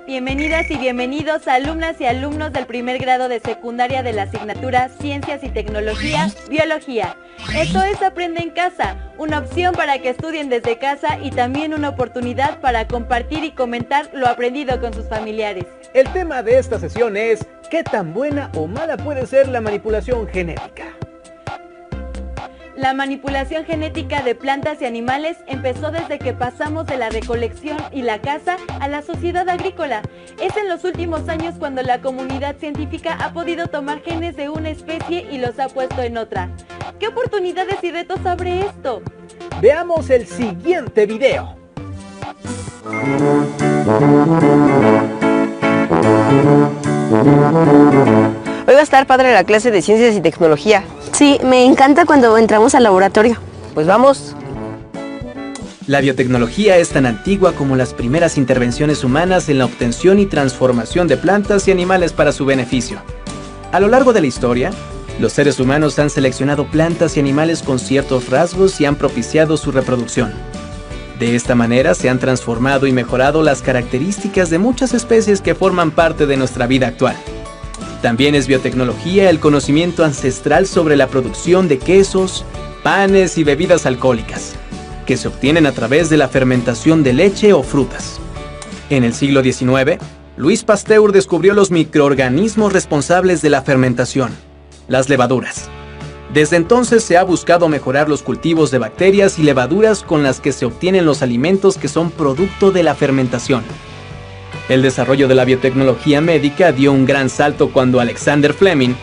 Bienvenidas y bienvenidos alumnas y alumnos del primer grado de secundaria de la asignatura Ciencias y Tecnología, Biología. Esto es Aprende en Casa, una opción para que estudien desde casa y también una oportunidad para compartir y comentar lo aprendido con sus familiares. El tema de esta sesión es ¿qué tan buena o mala puede ser la manipulación genética? La manipulación genética de plantas y animales empezó desde que pasamos de la recolección y la caza a la sociedad agrícola. Es en los últimos años cuando la comunidad científica ha podido tomar genes de una especie y los ha puesto en otra. ¿Qué oportunidades y retos abre esto? Veamos el siguiente video. Hoy va a estar padre la clase de Ciencias y Tecnología. Sí, me encanta cuando entramos al laboratorio. Pues vamos. La biotecnología es tan antigua como las primeras intervenciones humanas en la obtención y transformación de plantas y animales para su beneficio. A lo largo de la historia, los seres humanos han seleccionado plantas y animales con ciertos rasgos y han propiciado su reproducción. De esta manera se han transformado y mejorado las características de muchas especies que forman parte de nuestra vida actual. También es biotecnología el conocimiento ancestral sobre la producción de quesos, panes y bebidas alcohólicas, que se obtienen a través de la fermentación de leche o frutas. En el siglo XIX, Louis Pasteur descubrió los microorganismos responsables de la fermentación, las levaduras. Desde entonces se ha buscado mejorar los cultivos de bacterias y levaduras con las que se obtienen los alimentos que son producto de la fermentación. El desarrollo de la biotecnología médica dio un gran salto cuando Alexander Fleming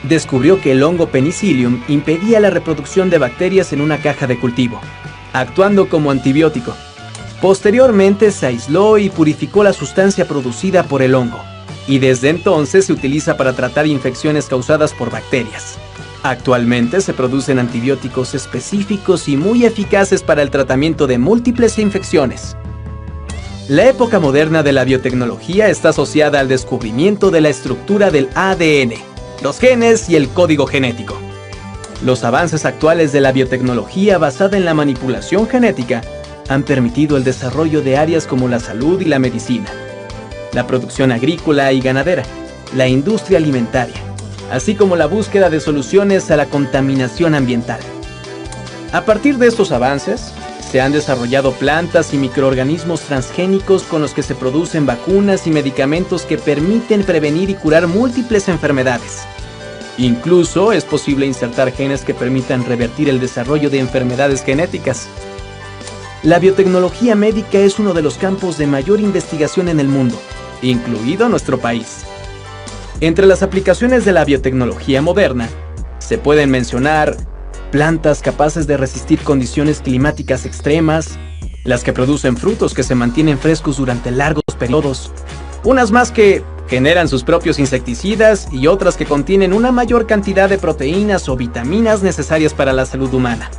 descubrió que el hongo Penicillium impedía la reproducción de bacterias en una caja de cultivo, actuando como antibiótico. Posteriormente se aisló y purificó la sustancia producida por el hongo, y desde entonces se utiliza para tratar infecciones causadas por bacterias. Actualmente se producen antibióticos específicos y muy eficaces para el tratamiento de múltiples infecciones. La época moderna de la biotecnología está asociada al descubrimiento de la estructura del ADN, los genes y el código genético. Los avances actuales de la biotecnología basada en la manipulación genética han permitido el desarrollo de áreas como la salud y la medicina, la producción agrícola y ganadera, la industria alimentaria, así como la búsqueda de soluciones a la contaminación ambiental. A partir de estos avances, se han desarrollado plantas y microorganismos transgénicos con los que se producen vacunas y medicamentos que permiten prevenir y curar múltiples enfermedades. Incluso es posible insertar genes que permitan revertir el desarrollo de enfermedades genéticas. La biotecnología médica es uno de los campos de mayor investigación en el mundo, incluido nuestro país. Entre las aplicaciones de la biotecnología moderna, se pueden mencionar plantas capaces de resistir condiciones climáticas extremas, las que producen frutos que se mantienen frescos durante largos periodos, unas más que generan sus propios insecticidas y otras que contienen una mayor cantidad de proteínas o vitaminas necesarias para la salud humana.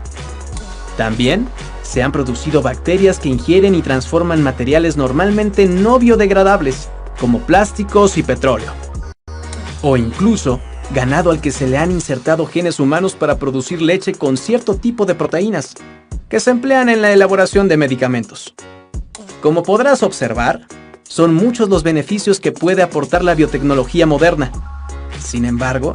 También se han producido bacterias que ingieren y transforman materiales normalmente no biodegradables, como plásticos y petróleo. O incluso ganado al que se le han insertado genes humanos para producir leche con cierto tipo de proteínas, que se emplean en la elaboración de medicamentos. Como podrás observar, son muchos los beneficios que puede aportar la biotecnología moderna. Sin embargo,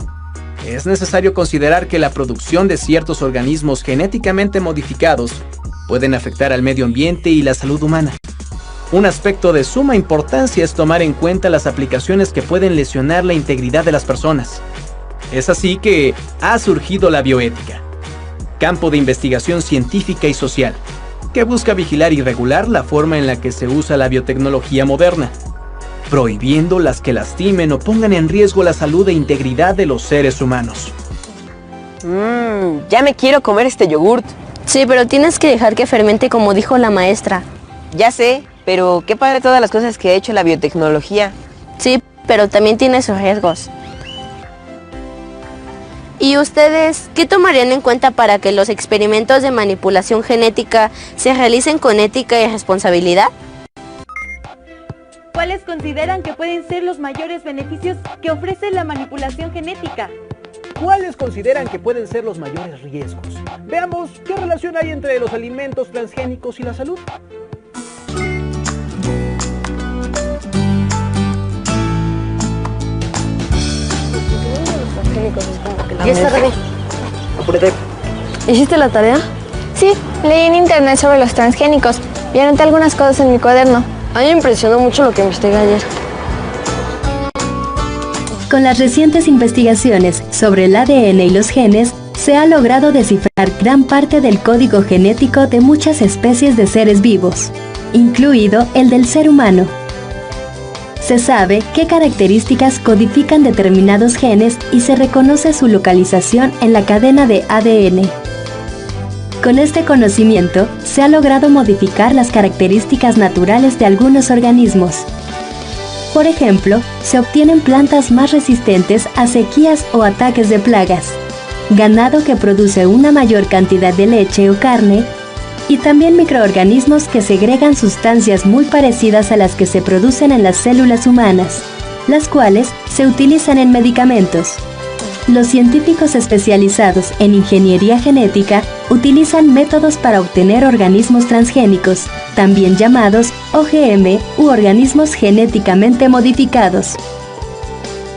es necesario considerar que la producción de ciertos organismos genéticamente modificados pueden afectar al medio ambiente y la salud humana. Un aspecto de suma importancia es tomar en cuenta las aplicaciones que pueden lesionar la integridad de las personas. Es así que ha surgido la bioética, campo de investigación científica y social, que busca vigilar y regular la forma en la que se usa la biotecnología moderna, prohibiendo las que lastimen o pongan en riesgo la salud e integridad de los seres humanos. Ya me quiero comer este yogurt. Sí, pero tienes que dejar que fermente como dijo la maestra. Ya sé, pero qué padre todas las cosas que ha hecho la biotecnología. Sí, pero también tiene sus riesgos. ¿Y ustedes qué tomarían en cuenta para que los experimentos de manipulación genética se realicen con ética y responsabilidad? ¿Cuáles consideran que pueden ser los mayores beneficios que ofrece la manipulación genética? ¿Cuáles consideran que pueden ser los mayores riesgos? Veamos qué relación hay entre los alimentos transgénicos y la salud. Ya está, Rebe. Apúrate. ¿Hiciste la tarea? Sí, leí en internet sobre los transgénicos y anoté algunas cosas en mi cuaderno. A mí me impresionó mucho lo que investigué ayer. Con las recientes investigaciones sobre el ADN y los genes, se ha logrado descifrar gran parte del código genético de muchas especies de seres vivos, incluido el del ser humano. Se sabe qué características codifican determinados genes y se reconoce su localización en la cadena de ADN. Con este conocimiento, se ha logrado modificar las características naturales de algunos organismos. Por ejemplo, se obtienen plantas más resistentes a sequías o ataques de plagas, ganado que produce una mayor cantidad de leche o carne, y también microorganismos que segregan sustancias muy parecidas a las que se producen en las células humanas, las cuales se utilizan en medicamentos. Los científicos especializados en ingeniería genética utilizan métodos para obtener organismos transgénicos, también llamados OGM u organismos genéticamente modificados.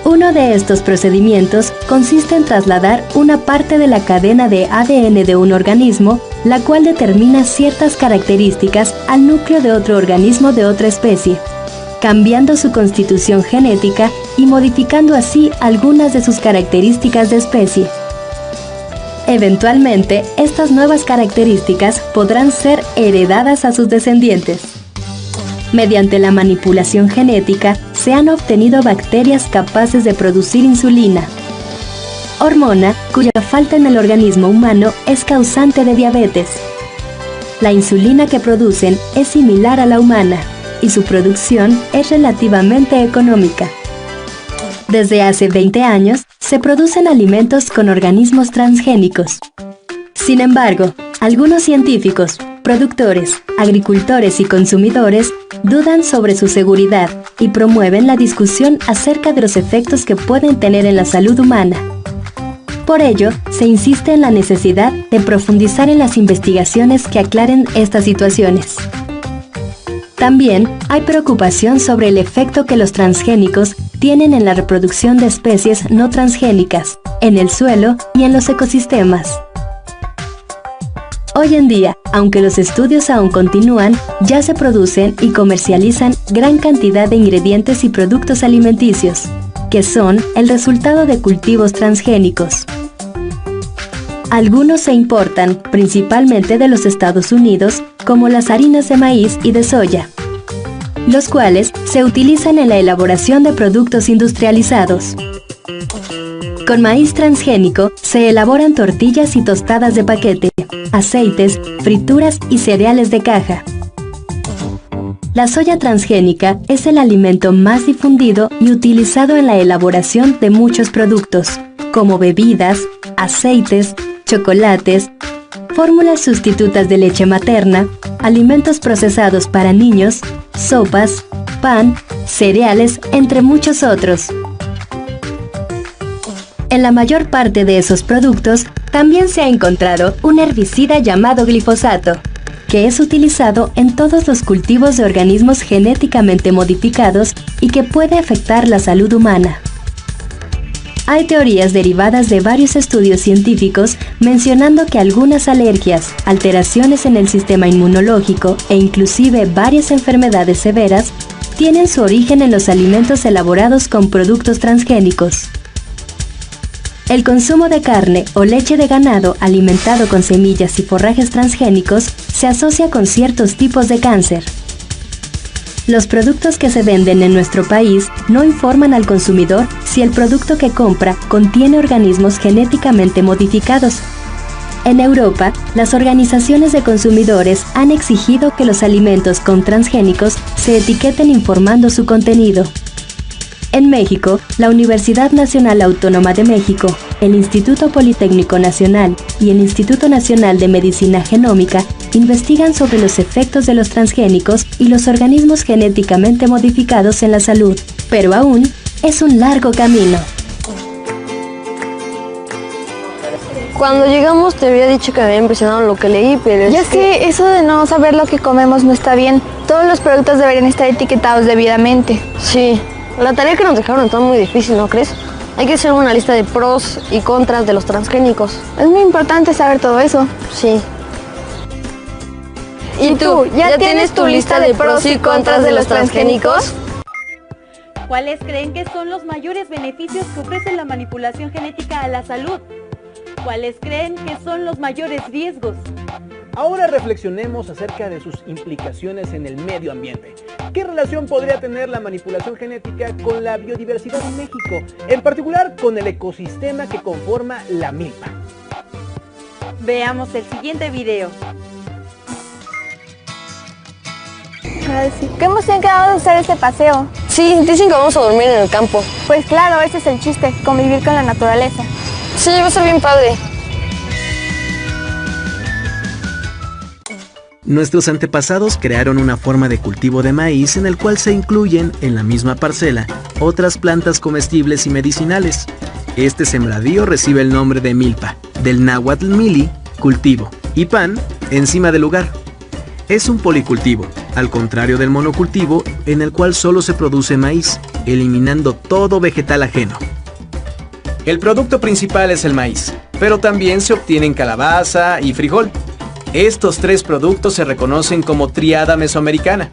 Uno de estos procedimientos consiste en trasladar una parte de la cadena de ADN de un organismo, la cual determina ciertas características al núcleo de otro organismo de otra especie, cambiando su constitución genética y modificando así algunas de sus características de especie. Eventualmente, estas nuevas características podrán ser heredadas a sus descendientes. Mediante la manipulación genética, se han obtenido bacterias capaces de producir insulina, hormona cuya falta en el organismo humano es causante de diabetes. La insulina que producen es similar a la humana y su producción es relativamente económica. Desde hace 20 años, se producen alimentos con organismos transgénicos. Sin embargo, algunos científicos, productores, agricultores y consumidores dudan sobre su seguridad y promueven la discusión acerca de los efectos que pueden tener en la salud humana. Por ello, se insiste en la necesidad de profundizar en las investigaciones que aclaren estas situaciones. También hay preocupación sobre el efecto que los transgénicos tienen en la reproducción de especies no transgénicas, en el suelo y en los ecosistemas. Hoy en día, aunque los estudios aún continúan, ya se producen y comercializan gran cantidad de ingredientes y productos alimenticios, que son el resultado de cultivos transgénicos. Algunos se importan, principalmente de los Estados Unidos, como las harinas de maíz y de soya, los cuales se utilizan en la elaboración de productos industrializados. Con maíz transgénico se elaboran tortillas y tostadas de paquete, aceites, frituras y cereales de caja. La soya transgénica es el alimento más difundido y utilizado en la elaboración de muchos productos, como bebidas, aceites, chocolates, fórmulas sustitutas de leche materna, alimentos procesados para niños, sopas, pan, cereales, entre muchos otros. En la mayor parte de esos productos también se ha encontrado un herbicida llamado glifosato, que es utilizado en todos los cultivos de organismos genéticamente modificados y que puede afectar la salud humana. Hay teorías derivadas de varios estudios científicos mencionando que algunas alergias, alteraciones en el sistema inmunológico e inclusive varias enfermedades severas tienen su origen en los alimentos elaborados con productos transgénicos. El consumo de carne o leche de ganado alimentado con semillas y forrajes transgénicos se asocia con ciertos tipos de cáncer. Los productos que se venden en nuestro país no informan al consumidor si el producto que compra contiene organismos genéticamente modificados. En Europa, las organizaciones de consumidores han exigido que los alimentos con transgénicos se etiqueten informando su contenido. En México, la Universidad Nacional Autónoma de México, el Instituto Politécnico Nacional y el Instituto Nacional de Medicina Genómica investigan sobre los efectos de los transgénicos y los organismos genéticamente modificados en la salud, pero aún es un largo camino. Cuando llegamos te había dicho que me había impresionado lo que leí, pero Ya sé, eso de no saber lo que comemos no está bien. Todos los productos deberían estar etiquetados debidamente. Sí. La tarea que nos dejaron está muy difícil, ¿no crees? Hay que hacer una lista de pros y contras de los transgénicos. Es muy importante saber todo eso. Sí. ¿Y tú? ¿Ya tienes tu lista de pros y contras de los transgénicos? ¿Cuáles creen que son los mayores beneficios que ofrece la manipulación genética a la salud? ¿Cuáles creen que son los mayores riesgos? Ahora reflexionemos acerca de sus implicaciones en el medio ambiente. ¿Qué relación podría tener la manipulación genética con la biodiversidad en México? En particular con el ecosistema que conforma la milpa. Veamos el siguiente video. Qué emoción que vamos a hacer este paseo. Sí, dicen que vamos a dormir en el campo. Pues claro, ese es el chiste, convivir con la naturaleza. Sí, va a ser bien padre. Nuestros antepasados crearon una forma de cultivo de maíz en el cual se incluyen, en la misma parcela, otras plantas comestibles y medicinales. Este sembradío recibe el nombre de milpa, del náhuatl mili, cultivo, y pan, encima del lugar. Es un policultivo, al contrario del monocultivo, en el cual solo se produce maíz, eliminando todo vegetal ajeno. El producto principal es el maíz, pero también se obtienen calabaza y frijol. Estos tres productos se reconocen como tríada mesoamericana.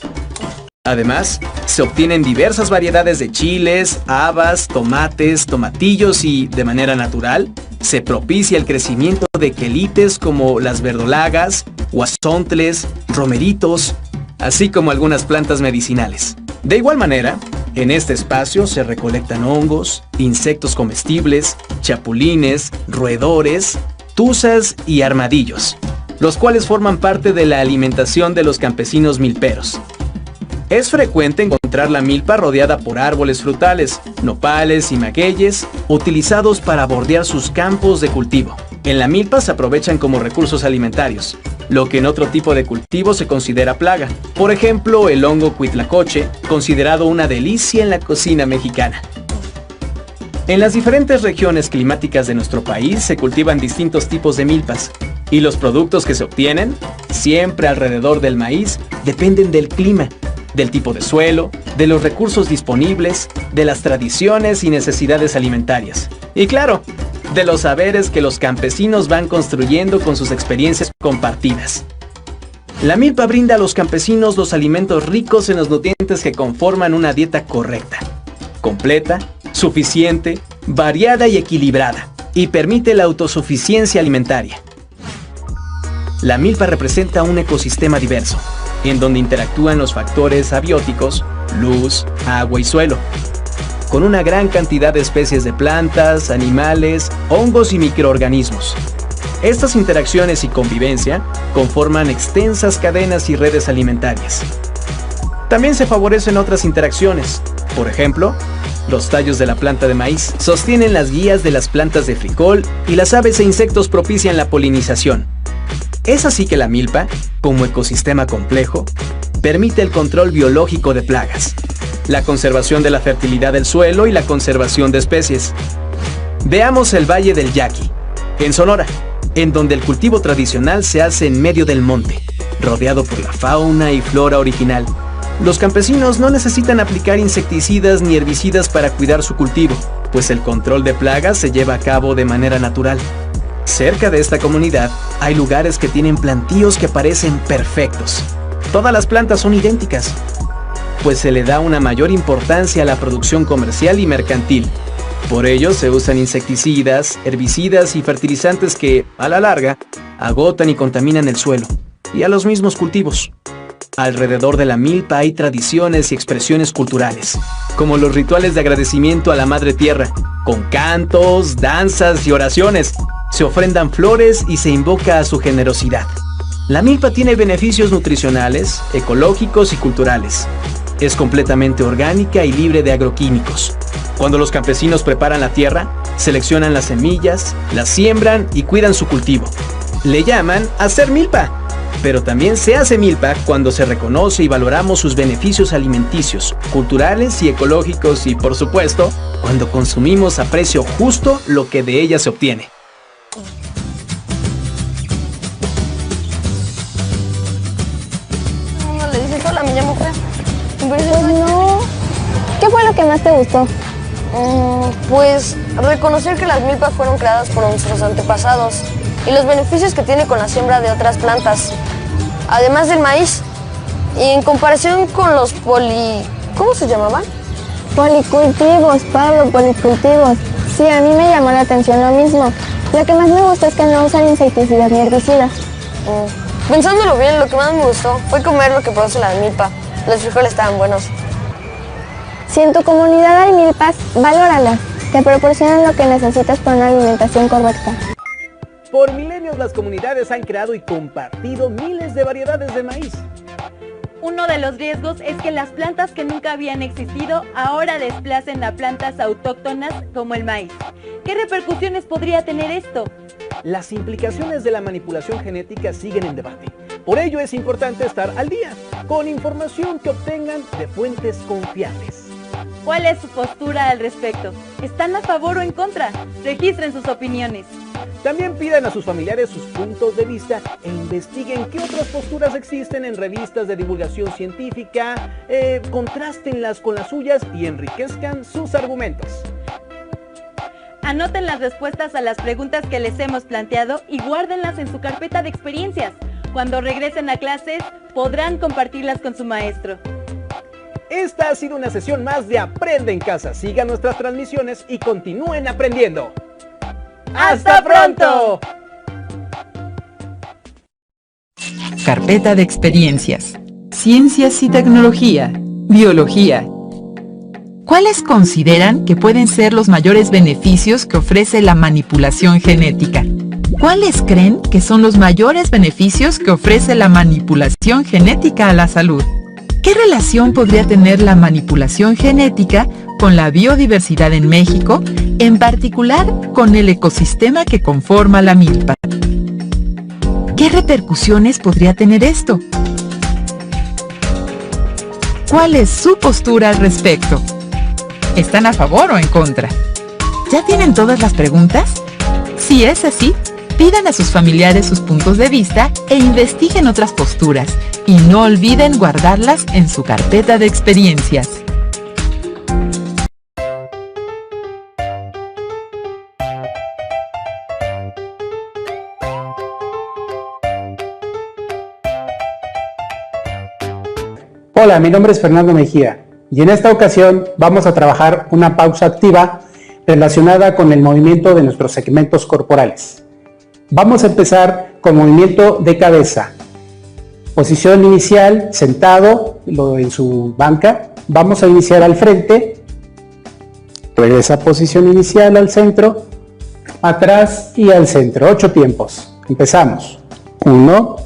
Además, se obtienen diversas variedades de chiles, habas, tomates, tomatillos y, de manera natural, se propicia el crecimiento de quelites como las verdolagas, huazontles, romeritos, así como algunas plantas medicinales. De igual manera, en este espacio se recolectan hongos, insectos comestibles, chapulines, roedores, tuzas y armadillos, los cuales forman parte de la alimentación de los campesinos milperos. Es frecuente encontrar la milpa rodeada por árboles frutales, nopales y magueyes, utilizados para bordear sus campos de cultivo. En la milpa se aprovechan como recursos alimentarios, lo que en otro tipo de cultivo se considera plaga. Por ejemplo, el hongo huitlacoche, considerado una delicia en la cocina mexicana. En las diferentes regiones climáticas de nuestro país se cultivan distintos tipos de milpas, y los productos que se obtienen, siempre alrededor del maíz, dependen del clima, del tipo de suelo, de los recursos disponibles, de las tradiciones y necesidades alimentarias. Y claro, de los saberes que los campesinos van construyendo con sus experiencias compartidas. La milpa brinda a los campesinos los alimentos ricos en los nutrientes que conforman una dieta correcta, completa, suficiente, variada y equilibrada, y permite la autosuficiencia alimentaria. La milpa representa un ecosistema diverso, en donde interactúan los factores abióticos, luz, agua y suelo, con una gran cantidad de especies de plantas, animales, hongos y microorganismos. Estas interacciones y convivencia conforman extensas cadenas y redes alimentarias. También se favorecen otras interacciones. Por ejemplo, los tallos de la planta de maíz sostienen las guías de las plantas de frijol y las aves e insectos propician la polinización. Es así que la milpa, como ecosistema complejo, permite el control biológico de plagas, la conservación de la fertilidad del suelo y la conservación de especies. Veamos el Valle del Yaqui, en Sonora, en donde el cultivo tradicional se hace en medio del monte, rodeado por la fauna y flora original. Los campesinos no necesitan aplicar insecticidas ni herbicidas para cuidar su cultivo, pues el control de plagas se lleva a cabo de manera natural. Cerca de esta comunidad hay lugares que tienen plantíos que parecen perfectos. Todas las plantas son idénticas, pues se le da una mayor importancia a la producción comercial y mercantil. Por ello se usan insecticidas, herbicidas y fertilizantes que, a la larga, agotan y contaminan el suelo, y a los mismos cultivos. Alrededor de la milpa hay tradiciones y expresiones culturales, como los rituales de agradecimiento a la Madre Tierra, con cantos, danzas y oraciones. Se ofrendan flores y se invoca a su generosidad. La milpa tiene beneficios nutricionales, ecológicos y culturales. Es completamente orgánica y libre de agroquímicos. Cuando los campesinos preparan la tierra, seleccionan las semillas, las siembran y cuidan su cultivo. Le llaman hacer milpa. Pero también se hace milpa cuando se reconoce y valoramos sus beneficios alimenticios, culturales y ecológicos y, por supuesto, cuando consumimos a precio justo lo que de ella se obtiene. No le dices hola, me llamo Fran. Pues no. ¿Qué fue lo que más te gustó? Pues reconocer que las milpas fueron creadas por nuestros antepasados y los beneficios que tiene con la siembra de otras plantas, además del maíz. Y en comparación con los ¿cómo se llamaban? Policultivos, Pablo, policultivos. Sí, a mí me llamó la atención lo mismo. Lo que más me gustó es que no usan insecticidas ni herbicidas. Pensándolo bien, lo que más me gustó fue comer lo que produce la milpa. Los frijoles estaban buenos. Si en tu comunidad hay milpas, valóralas. Te proporcionan lo que necesitas para una alimentación correcta. Por milenios las comunidades han creado y compartido miles de variedades de maíz. Uno de los riesgos es que las plantas que nunca habían existido ahora desplacen a plantas autóctonas como el maíz. ¿Qué repercusiones podría tener esto? Las implicaciones de la manipulación genética siguen en debate. Por ello es importante estar al día, con información que obtengan de fuentes confiables. ¿Cuál es su postura al respecto? ¿Están a favor o en contra? Registren sus opiniones. También pidan a sus familiares sus puntos de vista e investiguen qué otras posturas existen en revistas de divulgación científica, contrástenlas con las suyas y enriquezcan sus argumentos. Anoten las respuestas a las preguntas que les hemos planteado y guárdenlas en su carpeta de experiencias. Cuando regresen a clases, podrán compartirlas con su maestro. Esta ha sido una sesión más de Aprende en Casa. Sigan nuestras transmisiones y continúen aprendiendo. ¡Hasta pronto! Carpeta de experiencias. Ciencias y tecnología. Biología. ¿Cuáles consideran que pueden ser los mayores beneficios que ofrece la manipulación genética? ¿Cuáles creen que son los mayores beneficios que ofrece la manipulación genética a la salud? ¿Qué relación podría tener la manipulación genética con la biodiversidad en México, en particular con el ecosistema que conforma la milpa? ¿Qué repercusiones podría tener esto? ¿Cuál es su postura al respecto? ¿Están a favor o en contra? ¿Ya tienen todas las preguntas? Si es así, pidan a sus familiares sus puntos de vista e investiguen otras posturas, y no olviden guardarlas en su carpeta de experiencias. Hola, mi nombre es Fernando Mejía y en esta ocasión vamos a trabajar una pausa activa relacionada con el movimiento de nuestros segmentos corporales. Vamos a empezar con movimiento de cabeza. Posición inicial, sentado en su banca. Vamos a iniciar al frente. Regresa a posición inicial al centro, atrás y al centro. 8 tiempos. Empezamos. 1,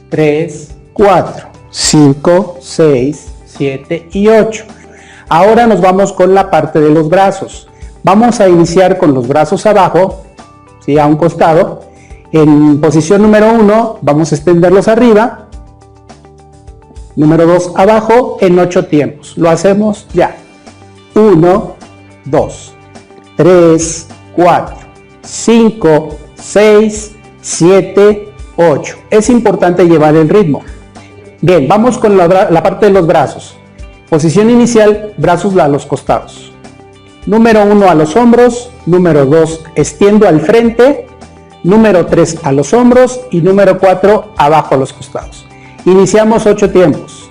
3, 4, 5, 6, 7 y 8. Ahora nos vamos con la parte de los brazos. Vamos a iniciar con los brazos abajo, ¿sí? A un costado. En posición número 1 vamos a extenderlos arriba. Número 2 abajo en 8 tiempos. Lo hacemos ya. 1, 2, 3, 4, 5, 6, 7, 8. Es importante llevar el ritmo. Bien, vamos con la parte de los brazos. Posición inicial, brazos a los costados. Número 1 a los hombros, número 2 extiendo al frente, número 3 a los hombros y número 4 abajo a los costados. Iniciamos 8 tiempos.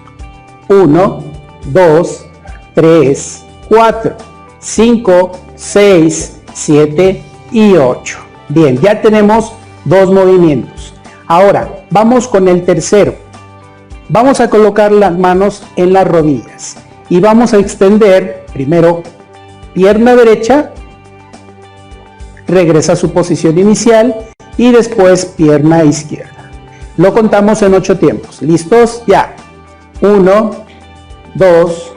1, 2, 3, 4, 5, 6, 7 y 8. Bien, ya tenemos 2 movimientos. Ahora, vamos con el tercero. Vamos a colocar las manos en las rodillas y vamos a extender primero pierna derecha, regresa a su posición inicial y después pierna izquierda. Lo contamos en 8 tiempos. ¿Listos? Ya. 1, 2,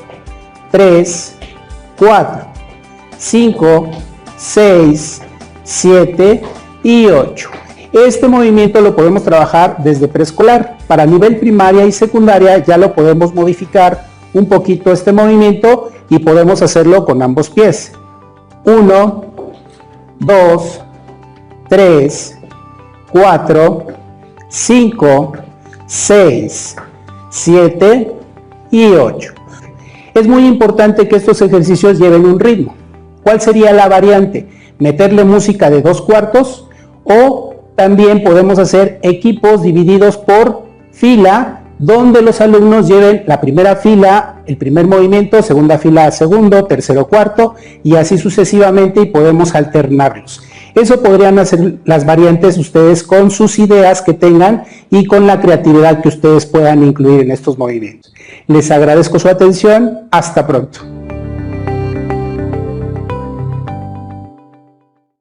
3, 4, 5, 6, 7 y 8. Este movimiento lo podemos trabajar desde preescolar. Para nivel primaria y secundaria ya lo podemos modificar un poquito este movimiento y podemos hacerlo con ambos pies. 1, 2, 3, 4, 5, 6, 7 y 8. Es muy importante que estos ejercicios lleven un ritmo. ¿Cuál sería la variante? Meterle música de 2/4 o también podemos hacer equipos divididos por fila, donde los alumnos lleven la primera fila, el primer movimiento, segunda fila, segundo, tercero, cuarto, y así sucesivamente, y podemos alternarlos. Eso podrían hacer las variantes ustedes con sus ideas que tengan y con la creatividad que ustedes puedan incluir en estos movimientos. Les agradezco su atención. Hasta pronto.